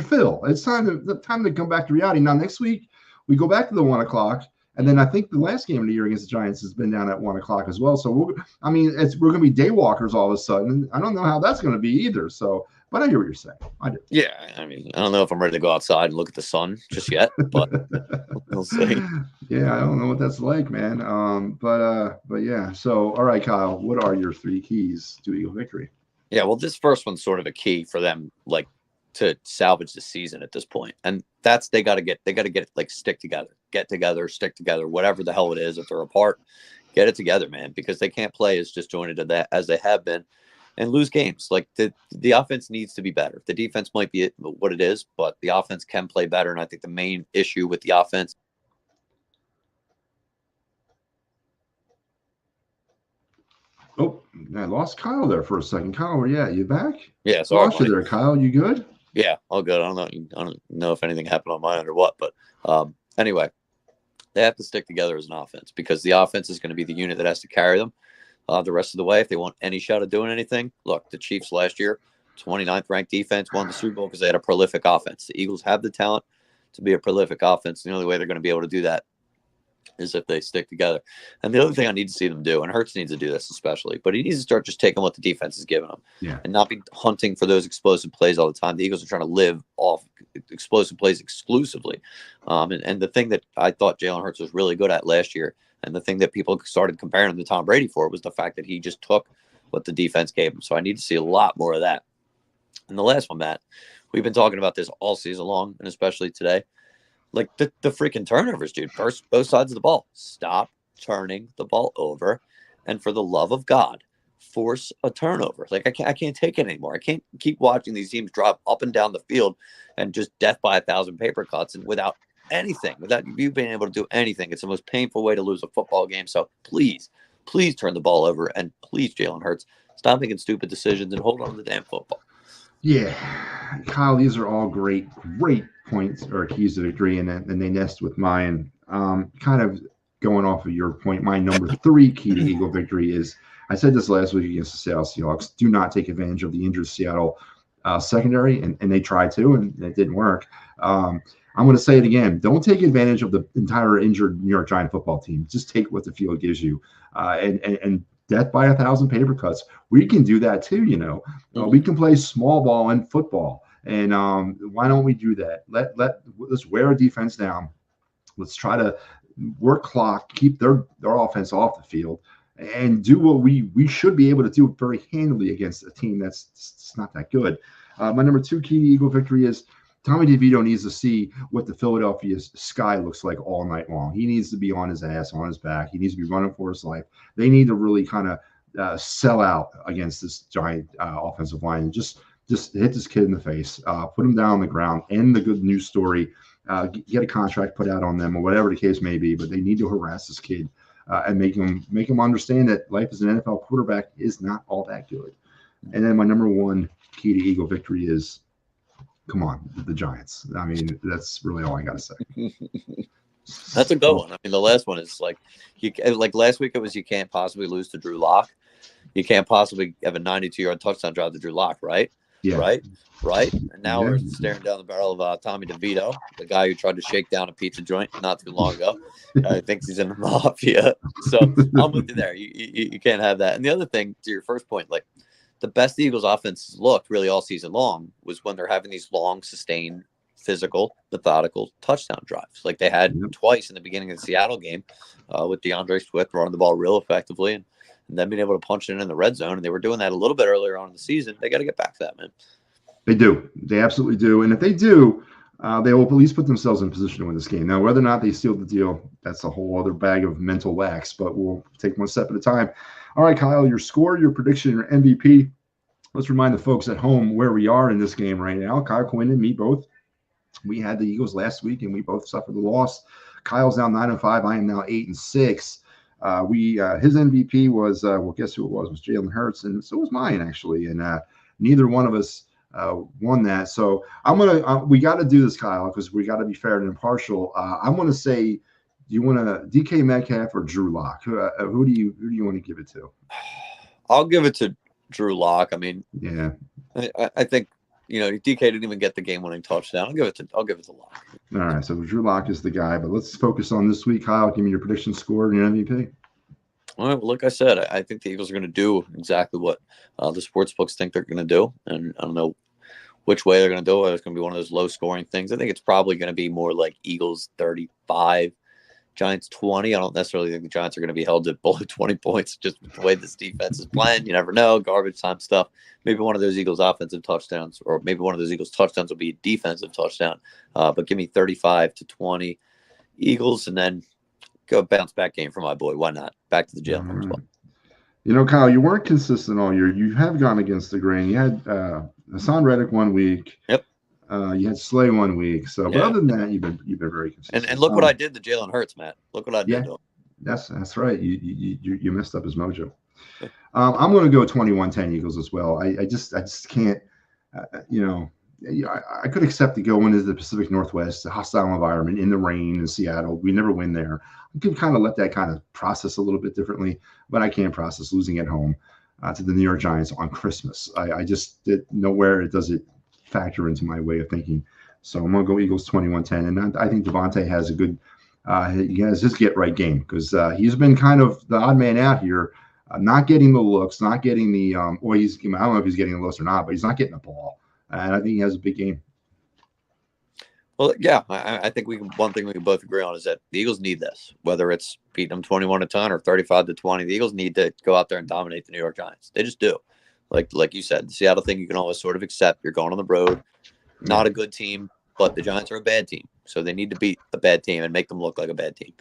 fill. It's time to come back to reality. Now next week we go back to the 1 o'clock. And then I think the last game of the year against the Giants has been down at 1 o'clock as well. So we're going to be day walkers all of a sudden. I don't know how that's going to be either. So, but I hear what you're saying. I do. Yeah, I mean, I don't know if I'm ready to go outside and look at the sun just yet, but we'll see. Yeah, I don't know what that's like, man. But yeah. So, all right, Kyle, what are your 3 keys to Eagle victory? Yeah, well, this first one's sort of a key for them, like to salvage the season at this point. And that's they got to get like stick together, stick together, whatever the hell it is. If they're apart, get it together, man, because they can't play as disjointed to that as they have been and lose games. Like the offense needs to be better. The defense might be what it is, but the offense can play better. And I think the main issue with the offense. Oh, I lost Kyle there for a second. Kyle, where you at? You back? Yeah, sorry. Lost you there, Kyle. You good? Yeah, all good. I don't know if anything happened on my end or what, but anyway, they have to stick together as an offense because the offense is going to be the unit that has to carry them the rest of the way if they want any shot of doing anything. Look, the Chiefs last year, 29th ranked defense, won the Super Bowl because they had a prolific offense. The Eagles have the talent to be a prolific offense. The only way they're going to be able to do that is if they stick together. And the other thing I need to see them do, and Hurts needs to do this especially, but he needs to start just taking what the defense is giving him and not be hunting for those explosive plays all the time. The Eagles are trying to live off explosive plays exclusively. And the thing that I thought Jalen Hurts was really good at last year, and the thing that people started comparing him to Tom Brady for, was the fact that he just took what the defense gave him. So I need to see a lot more of that. And the last one, Matt, we've been talking about this all season long, and especially today. Like the freaking turnovers, dude. First, both sides of the ball. Stop turning the ball over. And for the love of God, force a turnover. Like I can't take it anymore. I can't keep watching these teams drop up and down the field and just death by 1,000 paper cuts and without anything, without you being able to do anything. It's the most painful way to lose a football game. So please turn the ball over. And please, Jalen Hurts, stop making stupid decisions and hold on to the damn football. Yeah, Kyle, these are all great points or keys to victory, and they nest with mine. Kind of going off of your point, my number 3 key to Eagle victory is, I said this last week against the Seattle Seahawks, do not take advantage of the injured Seattle secondary, and they tried to, and it didn't work. I'm going to say it again. Don't take advantage of the entire injured New York Giant football team. Just take what the field gives you, and death by 1,000 paper cuts. We can do that too, We can play small ball and football, and why don't we do that? Let's wear our defense down. Let's try to work clock, keep their offense off the field, and do what we should be able to do very handily against a team that's not that good. My number 2 key to Eagle victory is Tommy DeVito needs to see what the Philadelphia sky looks like all night long. He needs to be on his ass, on his back. He needs to be running for his life. They need to really kind of sell out against this Giant offensive line and just hit this kid in the face, put him down on the ground, end the good news story, get a contract put out on them or whatever the case may be. But they need to harass this kid and make him understand that life as an NFL quarterback is not all that good. And then my number 1 key to Eagle victory is, come on, the Giants. I mean, that's really all I got to say. That's a good one. I mean, the last one is like last week it was, you can't possibly lose to Drew Lock. You can't possibly have a 92-yard touchdown drive to Drew Lock, right? Yeah. Right. And now we're staring down the barrel of Tommy DeVito, the guy who tried to shake down a pizza joint not too long ago. Thinks he's in the mafia. So I'm with you there. You can't have that. And the other thing, to your first point, like, the best the Eagles offense looked really all season long was when they're having these long, sustained, physical, methodical touchdown drives. Like they had twice in the beginning of the Seattle game with DeAndre Swift running the ball real effectively and then being able to punch it in the red zone. And they were doing that a little bit earlier on in the season. They got to get back to that, man. They do. They absolutely do. And if they do, they will at least put themselves in position to win this game. Now, whether or not they seal the deal, that's a whole other bag of mental wax, but we'll take one step at a time. All right, Kyle, your score, your prediction, your MVP. Let's remind the folks at home where we are in this game right now. Kyle, Quinn, and me both. We had the Eagles last week, and we both suffered the loss. Kyle's now 9-5. I am now 8-6. His MVP was guess who it was? It was Jalen Hurts, and so was mine actually. And neither one of us won that. So we got to do this, Kyle, because we got to be fair and impartial. I'm going to say, do you want to DK Metcalf or Drew Lock? Who do you want to give it to? I'll give it to Drew Lock. I mean, yeah, I think DK didn't even get the game-winning touchdown. I'll give it to Lock. All right, so Drew Lock is the guy, but let's focus on this week. Kyle, give me your prediction score and your MVP. All right, well, like I said, I think the Eagles are going to do exactly what the sports books think they're going to do, and I don't know which way they're going to do it. It's going to be one of those low-scoring things. I think it's probably going to be more like Eagles 35, Giants 20. I don't necessarily think the Giants are going to be held to below 20 points just with the way this defense is playing. You never know. Garbage time stuff. Maybe one of those Eagles offensive touchdowns, or maybe one of those Eagles touchdowns will be a defensive touchdown. But give me 35-20 Eagles, and then go bounce back game for my boy. Why not? Back to the jail. Kyle, you weren't consistent all year. You have gone against the grain. You had Hassan Reddick 1 week. Yep. You had Slay 1 week. So, but other than that, you've been very consistent. And look what I did to Jalen Hurts, Matt. Look what I did to him. That's right. You messed up his mojo. I'm going to go 21-10 Eagles as well. I just can't. I could accept to go into the Pacific Northwest, a hostile environment in the rain in Seattle. We never win there. I can kind of let that kind of process a little bit differently, but I can't process losing at home to the New York Giants on Christmas. I just nowhere does it factor into my way of thinking So I'm going to go Eagles 21-10. And I think Devontae has a good he has his get right game because he's been kind of the odd man out here, not getting the looks, not getting the well, I don't know if he's getting the looks or not, but he's not getting the ball. And I think he has a big game. Well, yeah, I think one thing we can both agree on is that the Eagles need this, whether it's beating them 21-10 or 35-20. The Eagles need to go out there and dominate the New York Giants. They just do. Like you said, the Seattle thing you can always sort of accept. You're going on the road, not a good team, but the Giants are a bad team, so they need to beat a bad team and make them look like a bad team.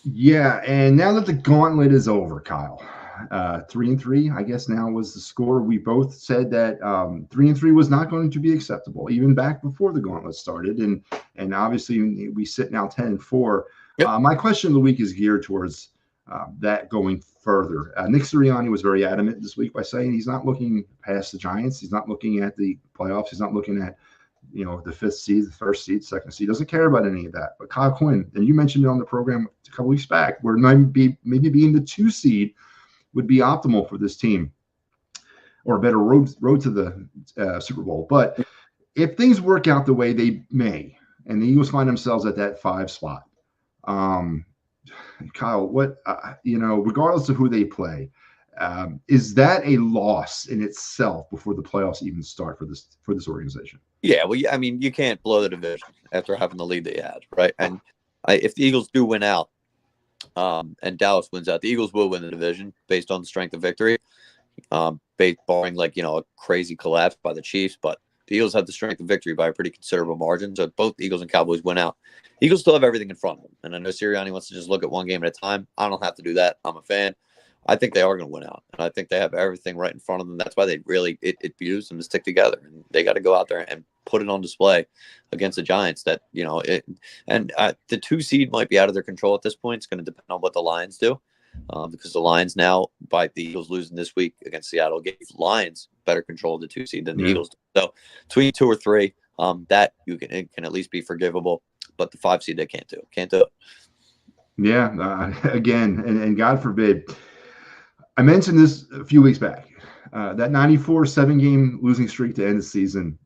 Yeah, and now that the gauntlet is over, Kyle, 3-3, I guess now was the score. We both said that 3-3 was not going to be acceptable, even back before the gauntlet started, and obviously we sit now 10-4. Yep. My question of the week is geared towards that going further. Nick Sirianni was very adamant this week by saying he's not looking past the Giants. He's not looking at the playoffs. He's not looking at the fifth seed, the first seed, second seed. Doesn't care about any of that. But Kyle Quinn, and you mentioned it on the program a couple weeks back, where maybe being the 2 seed would be optimal for this team, or a better road to the Super Bowl. But if things work out the way they may, and the Eagles find themselves at that 5 spot, Kyle, what regardless of who they play, is that a loss in itself before the playoffs even start for this organization? Yeah, well, I mean, you can't blow the division after having the lead they had, right? And if the Eagles do win out, and Dallas wins out, the Eagles will win the division based on the strength of victory, barring a crazy collapse by the Chiefs. But the Eagles have the strength of victory by a pretty considerable margin. So both the Eagles and Cowboys win out. Eagles still have everything in front of them. And I know Sirianni wants to just look at one game at a time. I don't have to do that. I'm a fan. I think they are going to win out. And I think they have everything right in front of them. That's why they really, it behooves them to stick together. And they got to go out there and put it on display against the Giants that, the 2 seed might be out of their control at this point. It's going to depend on what the Lions do. Because the Lions now, by the Eagles losing this week against Seattle, gave Lions better control of the 2 seed than the Eagles do. So between 2 or 3, that it can at least be forgivable. But the 5 seed, they can't do it. Yeah, again, and God forbid, I mentioned this a few weeks back. That 94 7-game losing streak to end the season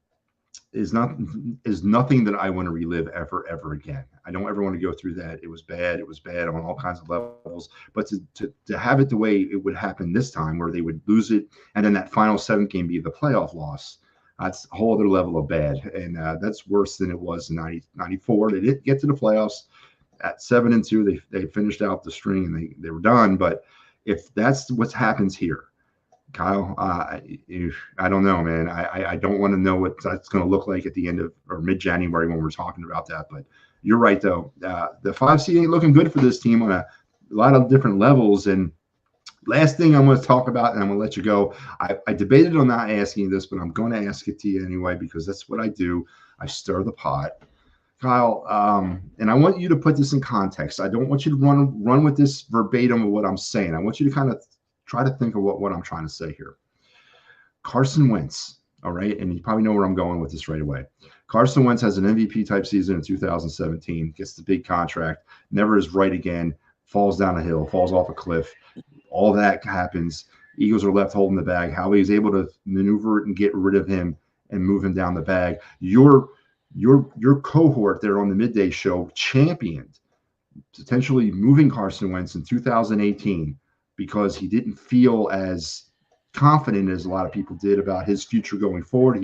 is nothing that I want to relive ever again. I don't ever want to go through that. It was bad. It was bad on all kinds of levels. But to have it the way it would happen this time, where they would lose it, and then that final 7th game be the playoff loss, that's a whole other level of bad. And that's worse than it was in 94. They didn't get to the playoffs at 7-2. They finished out the string and they were done. But if that's what happens here, Kyle, I don't know, man. I don't want to know what that's going to look like at the end of or mid-January when we're talking about that. But you're right, though. The 5 seed ain't looking good for this team on a lot of different levels. And last thing I'm going to talk about, and I'm going to let you go. I debated on not asking this, but I'm going to ask it to you anyway because that's what I do. I stir the pot. Kyle, and I want you to put this in context. I don't want you to run with this verbatim of what I'm saying. I want you to kind of try to think of what I'm trying to say here. Carson Wentz, all right, and you probably know where I'm going with this right away. Carson Wentz has an MVP-type season in 2017, gets the big contract, never is right again, falls down a hill, falls off a cliff. All that happens. Eagles are left holding the bag. How he's able to maneuver it and get rid of him and move him down the bag. Your cohort there on the midday show championed potentially moving Carson Wentz in 2018 because he didn't feel as confident as a lot of people did about his future going forward.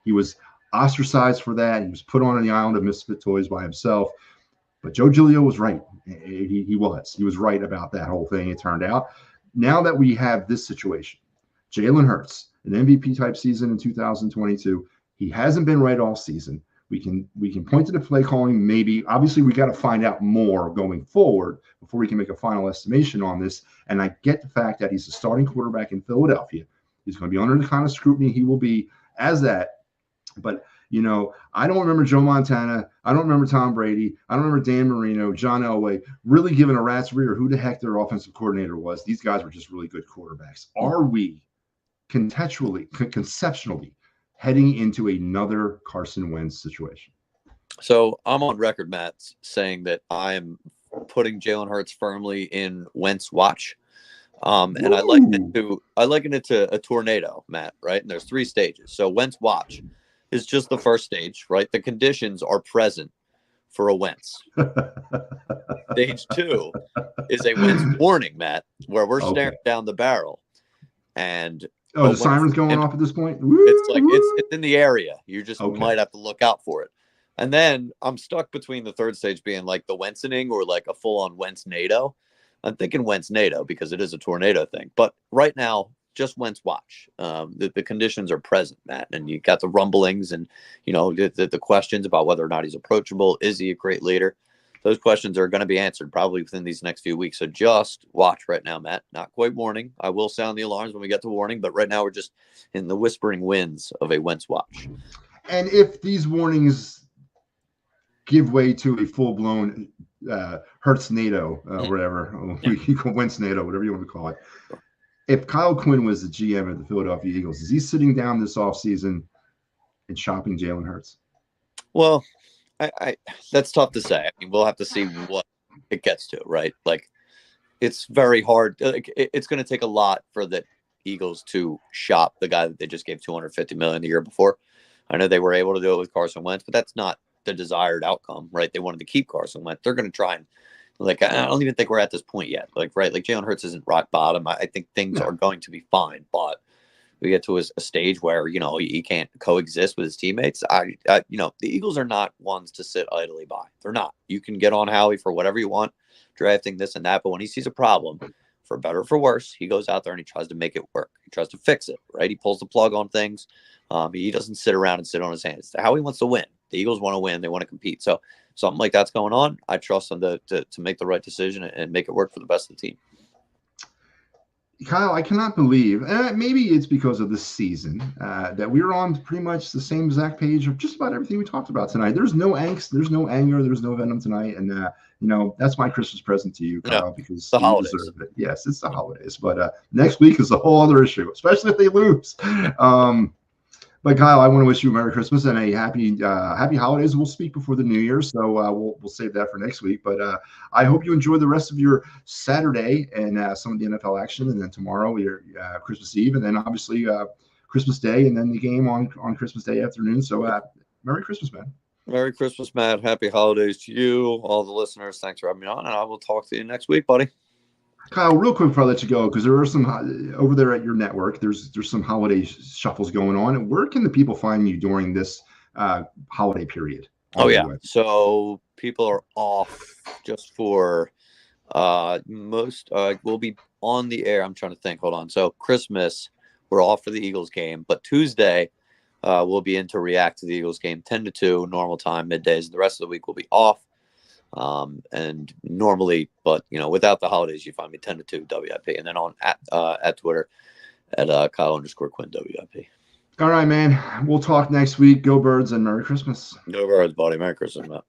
He was ostracized for that. He was put on the island of misfit toys by himself. But Joe Giglio was right. He was right about that whole thing. It turned out. Now that we have this situation, Jalen Hurts, an MVP type season in 2022, he hasn't been right all season. We can point to the play calling. Maybe obviously we got to find out more going forward before we can make a final estimation on this. And I get the fact that he's the starting quarterback in Philadelphia. He's going to be under the kind of scrutiny he will be as that. But I don't remember Joe Montana. I don't remember Tom Brady. I don't remember Dan Marino, John Elway really giving a rat's rear who the heck their offensive coordinator was. These guys were just really good quarterbacks. Are we conceptually heading into another Carson Wentz situation? So I'm on record, Matt, saying that I am putting Jalen Hurts firmly in Wentz watch. And I liken it to a tornado, Matt, right? And there's 3 stages. So Wentz watch. is just the first stage, right? The conditions are present for a Wentz. Stage 2 is a Wentz warning, Matt, where we're staring down the barrel. And the siren's going off at this point? Woo, it's like it's in the area. You just might have to look out for it. And then I'm stuck between the third stage being like the Wentzening or like a full-on Wentz-nado. I'm thinking Wentz-nado because it is a tornado thing. But right now, just Wentz watch. The conditions are present, Matt, and you got the rumblings and the questions about whether or not he's approachable. Is he a great leader? Those questions are going to be answered probably within these next few weeks. So just watch right now, Matt. Not quite warning. I will sound the alarms when we get to warning, but right now we're just in the whispering winds of a Wentz watch. And if these warnings give way to a full-blown Hurts-nado, whatever, Wentz-nado, whatever you want to call it. If Kyle Quinn was the GM of the Philadelphia Eagles, is he sitting down this offseason and shopping Jalen Hurts? Well, I that's tough to say. I mean, we'll have to see what it gets to, right? Like, it's very hard. Like, it's going to take a lot for the Eagles to shop the guy that they just gave $250 million the year before. I know they were able to do it with Carson Wentz, but that's not the desired outcome, right? They wanted to keep Carson Wentz. They're going to try and, like, I don't even think we're at this point yet. Like, right? Like, Jalen Hurts isn't rock bottom. I think things are going to be fine, but we get to a stage where, he can't coexist with his teammates. The Eagles are not ones to sit idly by. They're not. You can get on Howie for whatever you want, drafting this and that. But when he sees a problem, for better or for worse, he goes out there and he tries to make it work. He tries to fix it, right? He pulls the plug on things. He doesn't sit around and sit on his hands. Howie wants to win. The Eagles want to win. They want to compete. So something like that's going on. I trust him to make the right decision and make it work for the best of the team. Kyle, I cannot believe, and maybe it's because of the season, that we're on pretty much the same exact page of just about everything we talked about tonight. There's no angst, there's no anger, there's no venom tonight, and that's my Christmas present to you, Kyle, because you deserve it. Yes, it's the holidays, but next week is a whole other issue, especially if they lose. But Kyle, I want to wish you a Merry Christmas and a happy holidays. We'll speak before the New Year, so we'll save that for next week. But I hope you enjoy the rest of your Saturday and some of the NFL action, and then tomorrow your Christmas Eve, and then obviously Christmas Day, and then the game on Christmas Day afternoon. So Merry Christmas, man. Merry Christmas, Matt. Happy holidays to you, all the listeners. Thanks for having me on, and I will talk to you next week, buddy. Kyle, real quick before I let you go, because there are some over there at your network, there's some holiday shuffles going on. Where can the people find you during this holiday period? Oh, yeah. So people are off just for we'll be on the air. I'm trying to think. Hold on. So Christmas, we're off for the Eagles game. But Tuesday, we'll be in to react to the Eagles game 10 to 2, normal time, middays. The rest of the week will be off. And normally, but without the holidays, you find me 10 to 2 WIP, and then on at Twitter at Kyle_Quinn WIP. All right, man. We'll talk next week. Go Birds and Merry Christmas. Go Birds, buddy. Merry Christmas, Matt.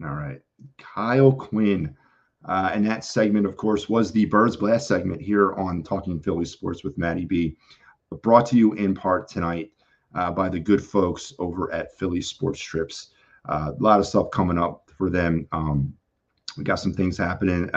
All right, Kyle Quinn. And that segment, of course, was the Birds Blast segment here on Talking Philly Sports with Matty B. Brought to you in part tonight by the good folks over at Philly Sports Strips. A lot of stuff coming up for them. We got some things happening.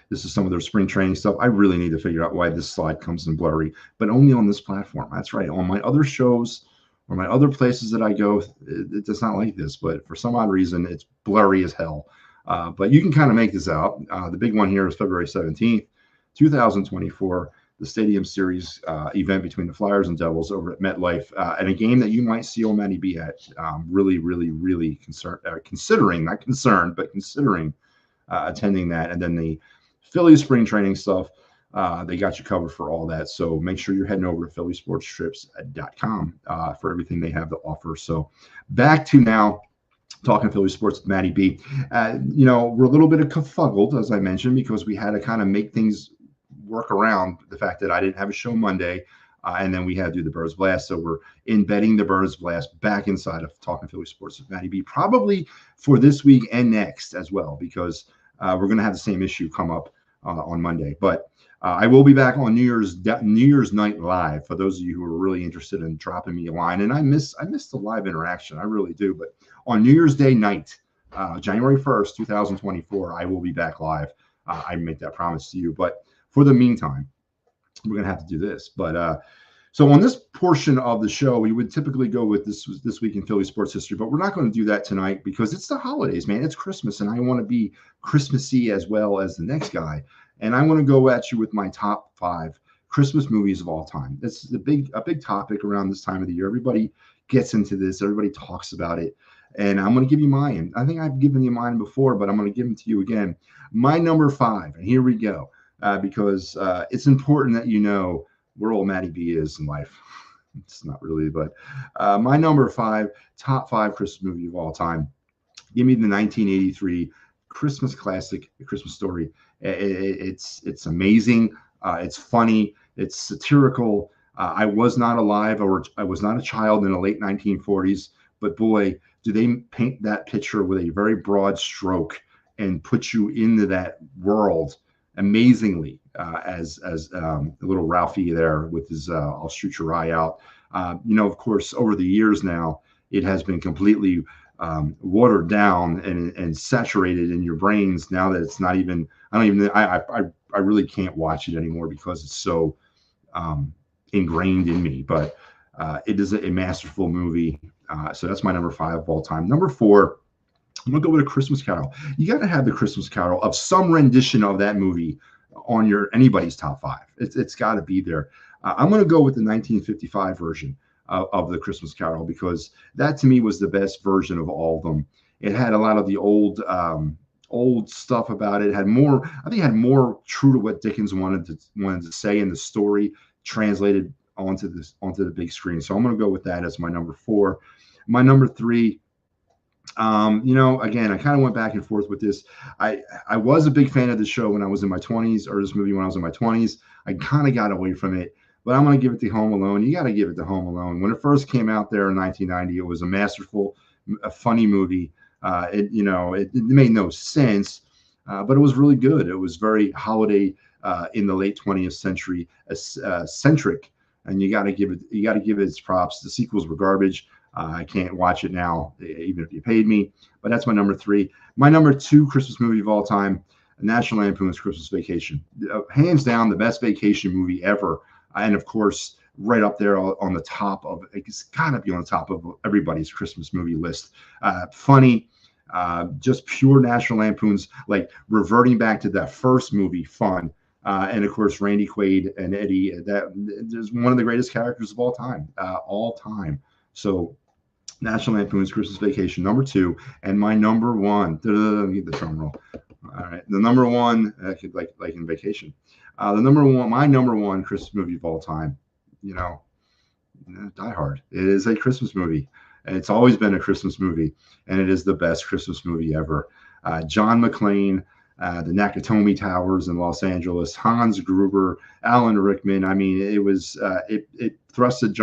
This is some of their spring training stuff. I really need to figure out why this slide comes in blurry, but only on this platform. That's right. On my other shows or my other places that I go, it's not like this, but for some odd reason, it's blurry as hell. But you can kind of make this out. The big one here is February 17th, 2024. The Stadium Series event between the Flyers and Devils over at MetLife, and a game that you might see old Matty B at. Really considering attending that. And then the Philly spring training stuff, they got you covered for all that. So make sure you're heading over to phillysportstrips.com for everything they have to offer. So back to now talking Philly sports with Matty B. We're a little bit confuzzled, as I mentioned, because we had to kind of make things work around the fact that I didn't have a show Monday, and then we had to do the Birds Blast. So we're embedding the Birds Blast back inside of Talking Philly Sports with Matty B, probably for this week and next as well, because we're going to have the same issue come up on Monday. But I will be back on New Year's night live for those of you who are really interested in dropping me a line. And I miss the live interaction. I really do. But on New Year's Day night, January 1st, 2024, I will be back live. I make that promise to you. But for the meantime, we're going to have to do this. But So on this portion of the show, we would typically go with this week in Philly sports history, but we're not going to do that tonight because it's the holidays, man. It's Christmas, and I want to be Christmassy as well as the next guy. And I want to go at you with my top 5 Christmas movies of all time. This is a big topic around this time of the year. Everybody gets into this. Everybody talks about it. And I'm going to give you mine. I think I've given you mine before, but I'm going to give them to you again. My number 5, and here we go, because it's important that you know where old Matty B is in life. It's not really, but my number 5, top 5 Christmas movie of all time. Give me the 1983 Christmas classic, A Christmas Story. It's amazing. It's funny. It's satirical. I was not alive, or I was not a child in the late 1940s, but boy, do they paint that picture with a very broad stroke and put you into that world amazingly, as little Ralphie there with his I'll shoot your eye out. Of course, over the years now, it has been completely watered down and saturated in your brains now that it's not even, I really can't watch it anymore because it's so ingrained in me. But it is a masterful movie. So that's my number 5 of all time. Number 4, I'm gonna go with A Christmas Carol. You got to have the Christmas Carol of some rendition of that movie on anybody's top 5. It's got to be there. I'm gonna go with the 1955 version of the Christmas Carol because that to me was the best version of all of them. It had a lot of the old stuff about it. It had more. I think it had more true to what Dickens wanted to say in the story translated onto the big screen. So I'm gonna go with that as my number 4. My number 3. Again, I kind of went back and forth with this. I was a big fan of the show when I was in my 20s, or this movie when I was in my 20s. I kind of got away from it, but I'm going to give it to Home Alone. You got to give it to Home Alone. When it first came out there in 1990, it was a masterful, a funny movie. It made no sense, but it was really good. It was very holiday in the late 20th century centric, and you got to give it its props. The sequels were garbage. I can't watch it now, even if you paid me. But that's my number 3. My number 2 Christmas movie of all time, National Lampoon's Christmas Vacation. Hands down, the best vacation movie ever. And of course, right up there on the top of, it's got to be on the top of everybody's Christmas movie list. Funny, just pure National Lampoon's, like reverting back to that first movie, fun. And of course, Randy Quaid and Eddie, that is one of the greatest characters of all time. So National Lampoon's Christmas Vacation, number 2, and my number 1. Get the drum roll. All right, the number 1, like in Vacation. My number 1 Christmas movie of all time. Die Hard. It is a Christmas movie, and it's always been a Christmas movie, and it is the best Christmas movie ever. John McClane, the Nakatomi Towers in Los Angeles, Hans Gruber, Alan Rickman. I mean, it was it thrusted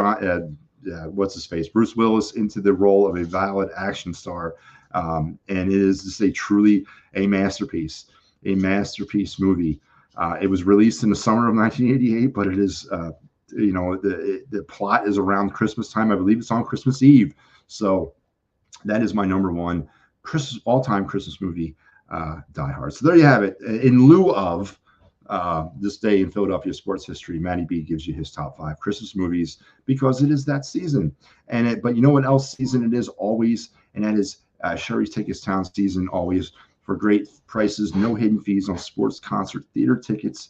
what's his face, Bruce Willis, into the role of a valid action star, and it is just truly a masterpiece movie. It was released in the summer of 1988, but it is the plot is around Christmas time. I believe it's on Christmas Eve. So that is my number 1 all-time Christmas movie, Die Hard. So there you have it. In lieu of this day in Philadelphia sports history, Matty B gives you his top 5 Christmas movies because it is that season. But you know what else season it is always, and that is Sherry's Tickets Town season always. For great prices, no hidden fees on sports, concert, theater tickets.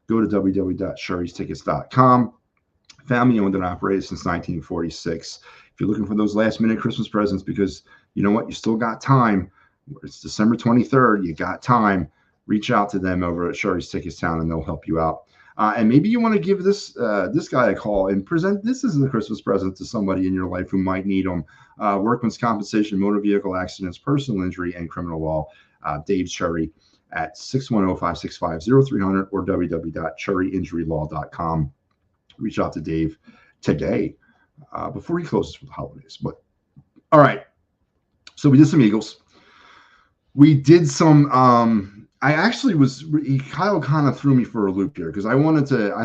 Go to www.sherrystickets.com. Family owned and operated since 1946. If you're looking for those last minute Christmas presents, because you know what, you still got time. It's December 23rd. You got time. Reach out to them over at Sherry's Tickets Town, and they'll help you out. And maybe you want to give this guy a call and present this as a Christmas present to somebody in your life who might need them. Workman's compensation, motor vehicle accidents, personal injury, and criminal law. Dave Cherry at 610-565-0300 or www.cherryinjurylaw.com. Reach out to Dave today before he closes for the holidays. But all right, so we did some Eagles. We did some. Kyle kind of threw me for a loop here because I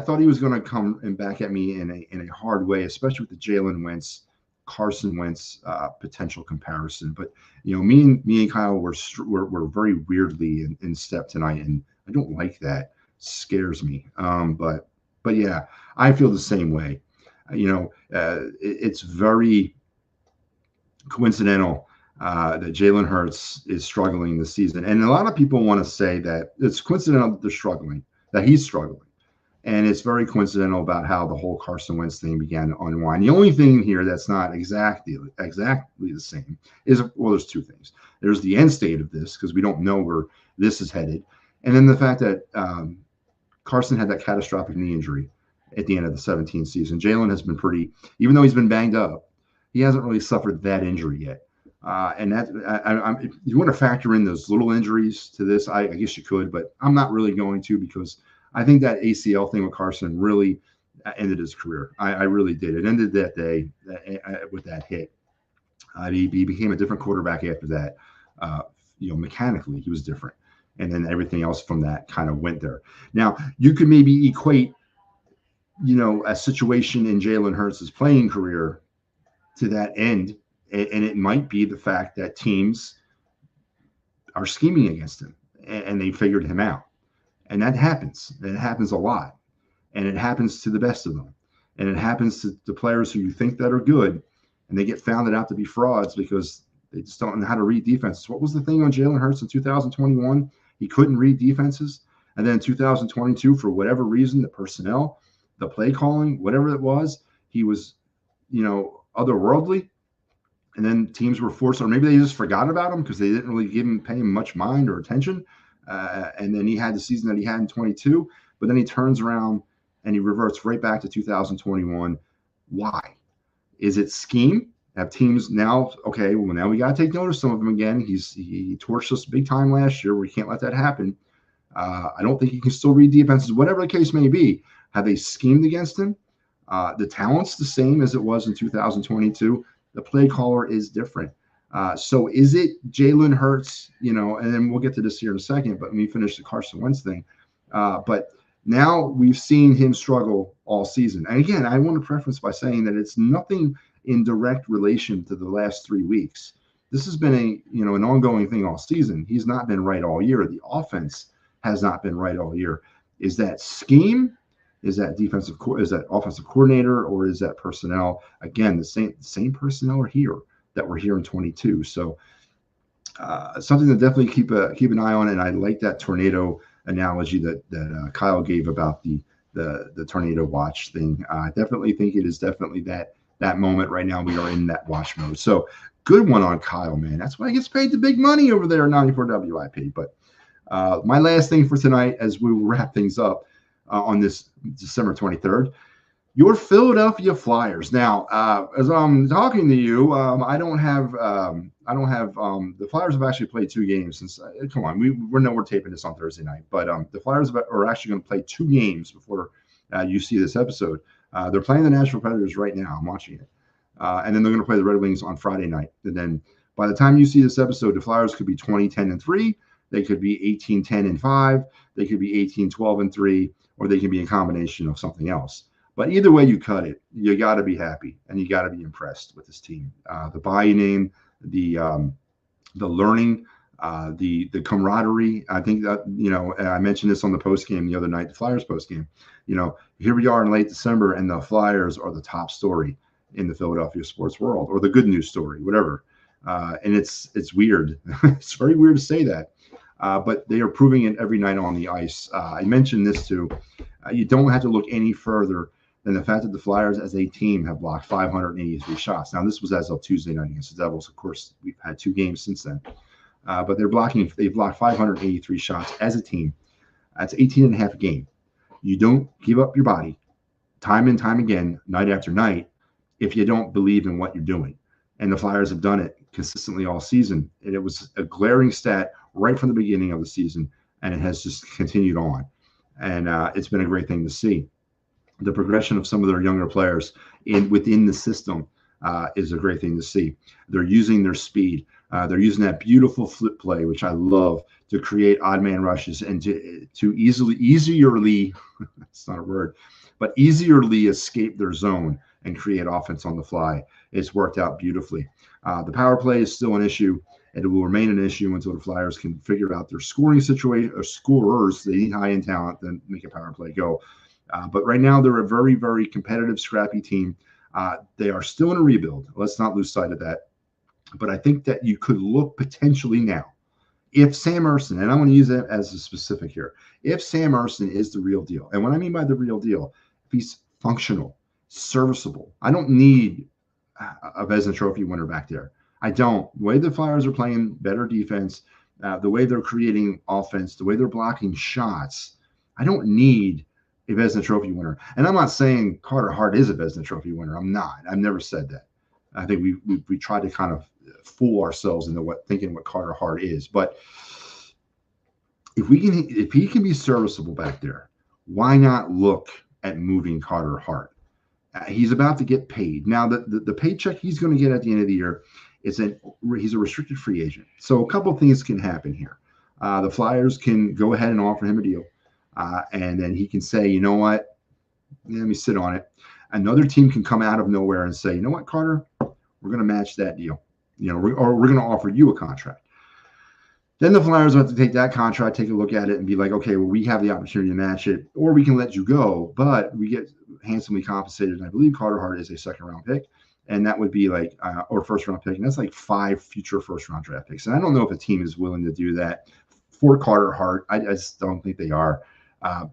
thought he was going to come and back at me in a hard way, especially with the Jalen Wentz, Carson Wentz potential comparison. But me and Kyle were very weirdly in step tonight, and I don't like that. It scares me. But yeah, I feel the same way. It's very coincidental that Jalen Hurts is struggling this season. And a lot of people want to say that it's coincidental that they're struggling, that he's struggling. And it's very coincidental about how the whole Carson Wentz thing began to unwind. The only thing here that's not exactly the same is, well, there's two things. There's the end state of this, because we don't know where this is headed. And then the fact that Carson had that catastrophic knee injury at the end of the 17 season. Jalen has been even though he's been banged up, he hasn't really suffered that injury yet. And that if you want to factor in those little injuries to this, I guess you could, but I'm not really going to, because I think that ACL thing with Carson really ended his career. I really did. It ended that day with that hit. He became a different quarterback after that. Mechanically, he was different. And then everything else from that kind of went there. Now, you could maybe equate, a situation in Jalen Hurts' playing career to that end. And it might be the fact that teams are scheming against him and they figured him out. And that happens. It happens a lot. And it happens to the best of them. And it happens to the players who you think that are good, and they get found out to be frauds because they just don't know how to read defenses. What was the thing on Jalen Hurts in 2021? He couldn't read defenses. And then in 2022, for whatever reason, the personnel, the play calling, whatever it was, he was, otherworldly. And then teams were forced, or maybe they just forgot about him because they didn't really pay him much mind or attention. And then he had the season that he had in 22, but then he turns around and he reverts right back to 2021. Why? Is it scheme? Have teams now, okay, well, now we got to take notice of some of them again. He torched us big time last year. We can't let that happen. I don't think he can still read defenses, whatever the case may be. Have they schemed against him? The talent's the same as it was in 2022. The play caller is different. So is it Jalen Hurts, and then we'll get to this here in a second, but let me finish the Carson Wentz thing. But now we've seen him struggle all season. And again, I want to preface by saying that it's nothing in direct relation to the last 3 weeks. This has been an ongoing thing all season. He's not been right all year. The offense has not been right all year. Is that scheme? Is that is that offensive coordinator, or is that personnel? Again, the same personnel are here that were here in 22. So something to definitely keep an eye on. And I like that tornado analogy that Kyle gave about the tornado watch thing. I definitely think it is definitely that moment right now. We are in that watch mode. So good one on Kyle, man. That's why he gets paid the big money over there at 94 WIP. But my last thing for tonight, as we will wrap things up on this December 23rd, your Philadelphia Flyers. Now, as I'm talking to you, I don't have the Flyers have actually played 2 games since. Come on, we're taping this on Thursday night, but the Flyers are actually going to play 2 games before you see this episode. They're playing the Nashville Predators right now. I'm watching it, and then they're going to play the Red Wings on Friday night. And then by the time you see this episode, the Flyers could be 20-10-3. They could be 18-10-5. They could be 18-12-3, or they can be a combination of something else. But either way you cut it, you got to be happy and you got to be impressed with this team. The buy-in name, the learning, the camaraderie. I think that, I mentioned this on the post game the other night, the Flyers post game. Here we are in late December, and the Flyers are the top story in the Philadelphia sports world, or the good news story, whatever. And it's weird. It's very weird to say that. But they are proving it every night on the ice. I mentioned this too. You don't have to look any further than the fact that the Flyers as a team have blocked 583 shots. Now, this was as of Tuesday night against the Devils. Of course, we've had 2 games since then. But they've blocked 583 shots as a team. That's 18 and a half a game. You don't give up your body time and time again, night after night, if you don't believe in what you're doing. And the Flyers have done it consistently all season. And it was a glaring stat right from the beginning of the season, and it has just continued on. And it's been a great thing to see. The progression of some of their younger players within the system is a great thing to see. They're using their speed. They're using that beautiful flip play, which I love, to create odd man rushes and to easierly, it's not a word, but easierly escape their zone and create offense on the fly. It's worked out beautifully. The power play is still an issue. And it will remain an issue until the Flyers can figure out their scoring situation, or scorers. They need high-end talent, then make a power play go. But right now, they're a very, very competitive, scrappy team. They are still in a rebuild. Let's not lose sight of that. But I think that you could look potentially now, if Sam Erston, and I'm going to use that as a specific here, if Sam Erston is the real deal, and what I mean by the real deal, if he's functional, serviceable, I don't need a Vezina Trophy winner back there. I don't. The way the Flyers are playing better defense, the way they're creating offense, the way they're blocking shots, I don't need a Vezina Trophy winner. And I'm not saying Carter Hart is a Vezina Trophy winner. I'm not. I've never said that. I think we tried to kind of fool ourselves into thinking what Carter Hart is. But if he can be serviceable back there, why not look at moving Carter Hart? He's about to get paid. Now, the paycheck he's going to get at the end of the year is he's a restricted free agent. So a couple of things can happen here. The Flyers can go ahead and offer him a deal. And then he can say, you know what, let me sit on it. Another team can come out of nowhere and say, you know what, Carter, we're going to match that deal. Or we're going to offer you a contract. Then the Flyers have to take that contract, take a look at it, and be like, okay, well, we have the opportunity to match it, or we can let you go, but we get handsomely compensated. And I believe Carter Hart is a second-round pick, and that would be like, or first-round pick, and that's like 5 future first-round draft picks. And I don't know if a team is willing to do that for Carter Hart. I just don't think they are.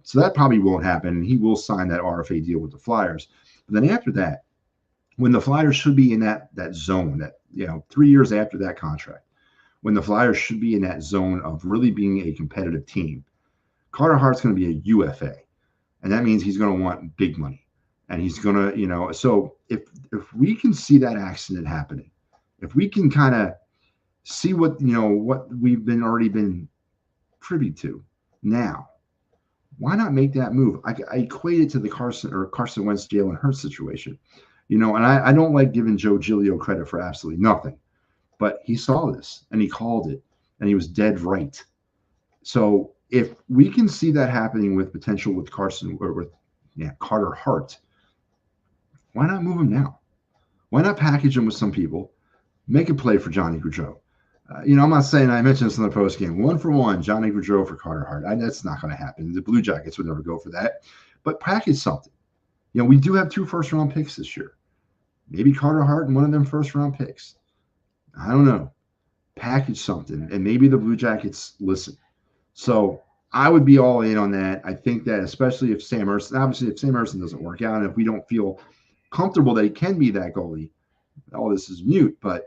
So that probably won't happen, and he will sign that RFA deal with the Flyers. But then after that, when the Flyers should be in that zone, that 3 years after that contract, when the Flyers should be in that zone of really being a competitive team, Carter Hart's going to be a UFA, and that means he's going to want big money, and he's going to, so if we can see that accident happening, if we can kind of see what we've already been privy to now, why not make that move? I equate it to the Carson Wentz, Jalen Hurts situation, and I don't like giving Joe Giglio credit for absolutely nothing. But he saw this and he called it, and he was dead right. So if we can see that happening with potential with Carter Hart, why not move him now? Why not package him with some people, make a play for Johnny Gaudreau? I'm not saying, I mentioned this in the post game, 1-for-1, Johnny Gaudreau for Carter Hart. That's not going to happen. The Blue Jackets would never go for that. But package something. We do have 2 first-round picks this year. Maybe Carter Hart and one of them first-round picks. I don't know. Package something, and maybe the Blue Jackets listen. So I would be all in on that. I think that especially if Sam Erston doesn't work out, and if we don't feel comfortable that he can be that goalie, all this is mute. But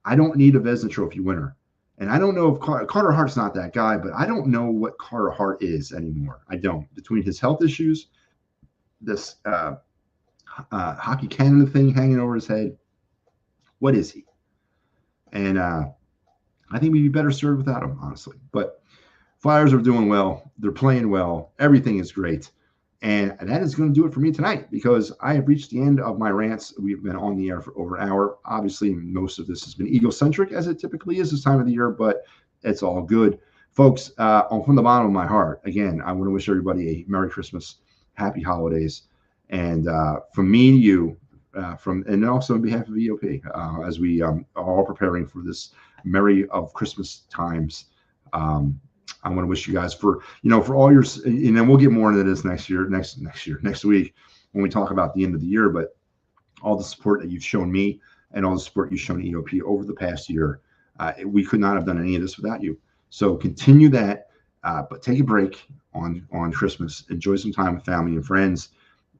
I don't need a Vezina Trophy winner. And I don't know if Carter Hart's not that guy, but I don't know what Carter Hart is anymore. I don't. Between his health issues, this Hockey Canada thing hanging over his head, what is he? And I think we'd be better served without him, honestly. But Flyers are doing well. They're playing well. Everything is great. And that is going to do it for me tonight, because I have reached the end of my rants. We've been on the air for over an hour. Obviously, most of this has been egocentric, as it typically is this time of the year, but it's all good. Folks, from the bottom of my heart, again, I want to wish everybody a Merry Christmas, Happy Holidays. And from me to you, and also on behalf of EOP, as we are all preparing for this merry of Christmas times, I want to wish you guys for all your, and then we'll get more into this next week when we talk about the end of the year, but all the support that you've shown me and all the support you've shown EOP over the past year, we could not have done any of this without you. So continue that, but take a break on Christmas, enjoy some time with family and friends,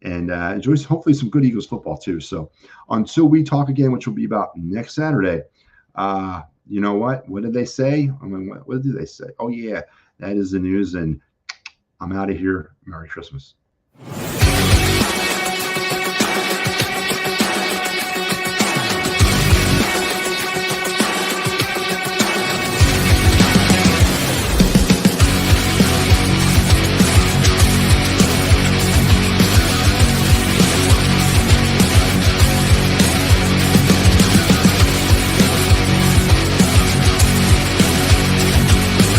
and enjoy hopefully some good Eagles football too. So until we talk again, which will be about next Saturday, you know what? What did they say? I mean, what did they say? Oh, yeah, that is the news. And I'm out of here. Merry Christmas.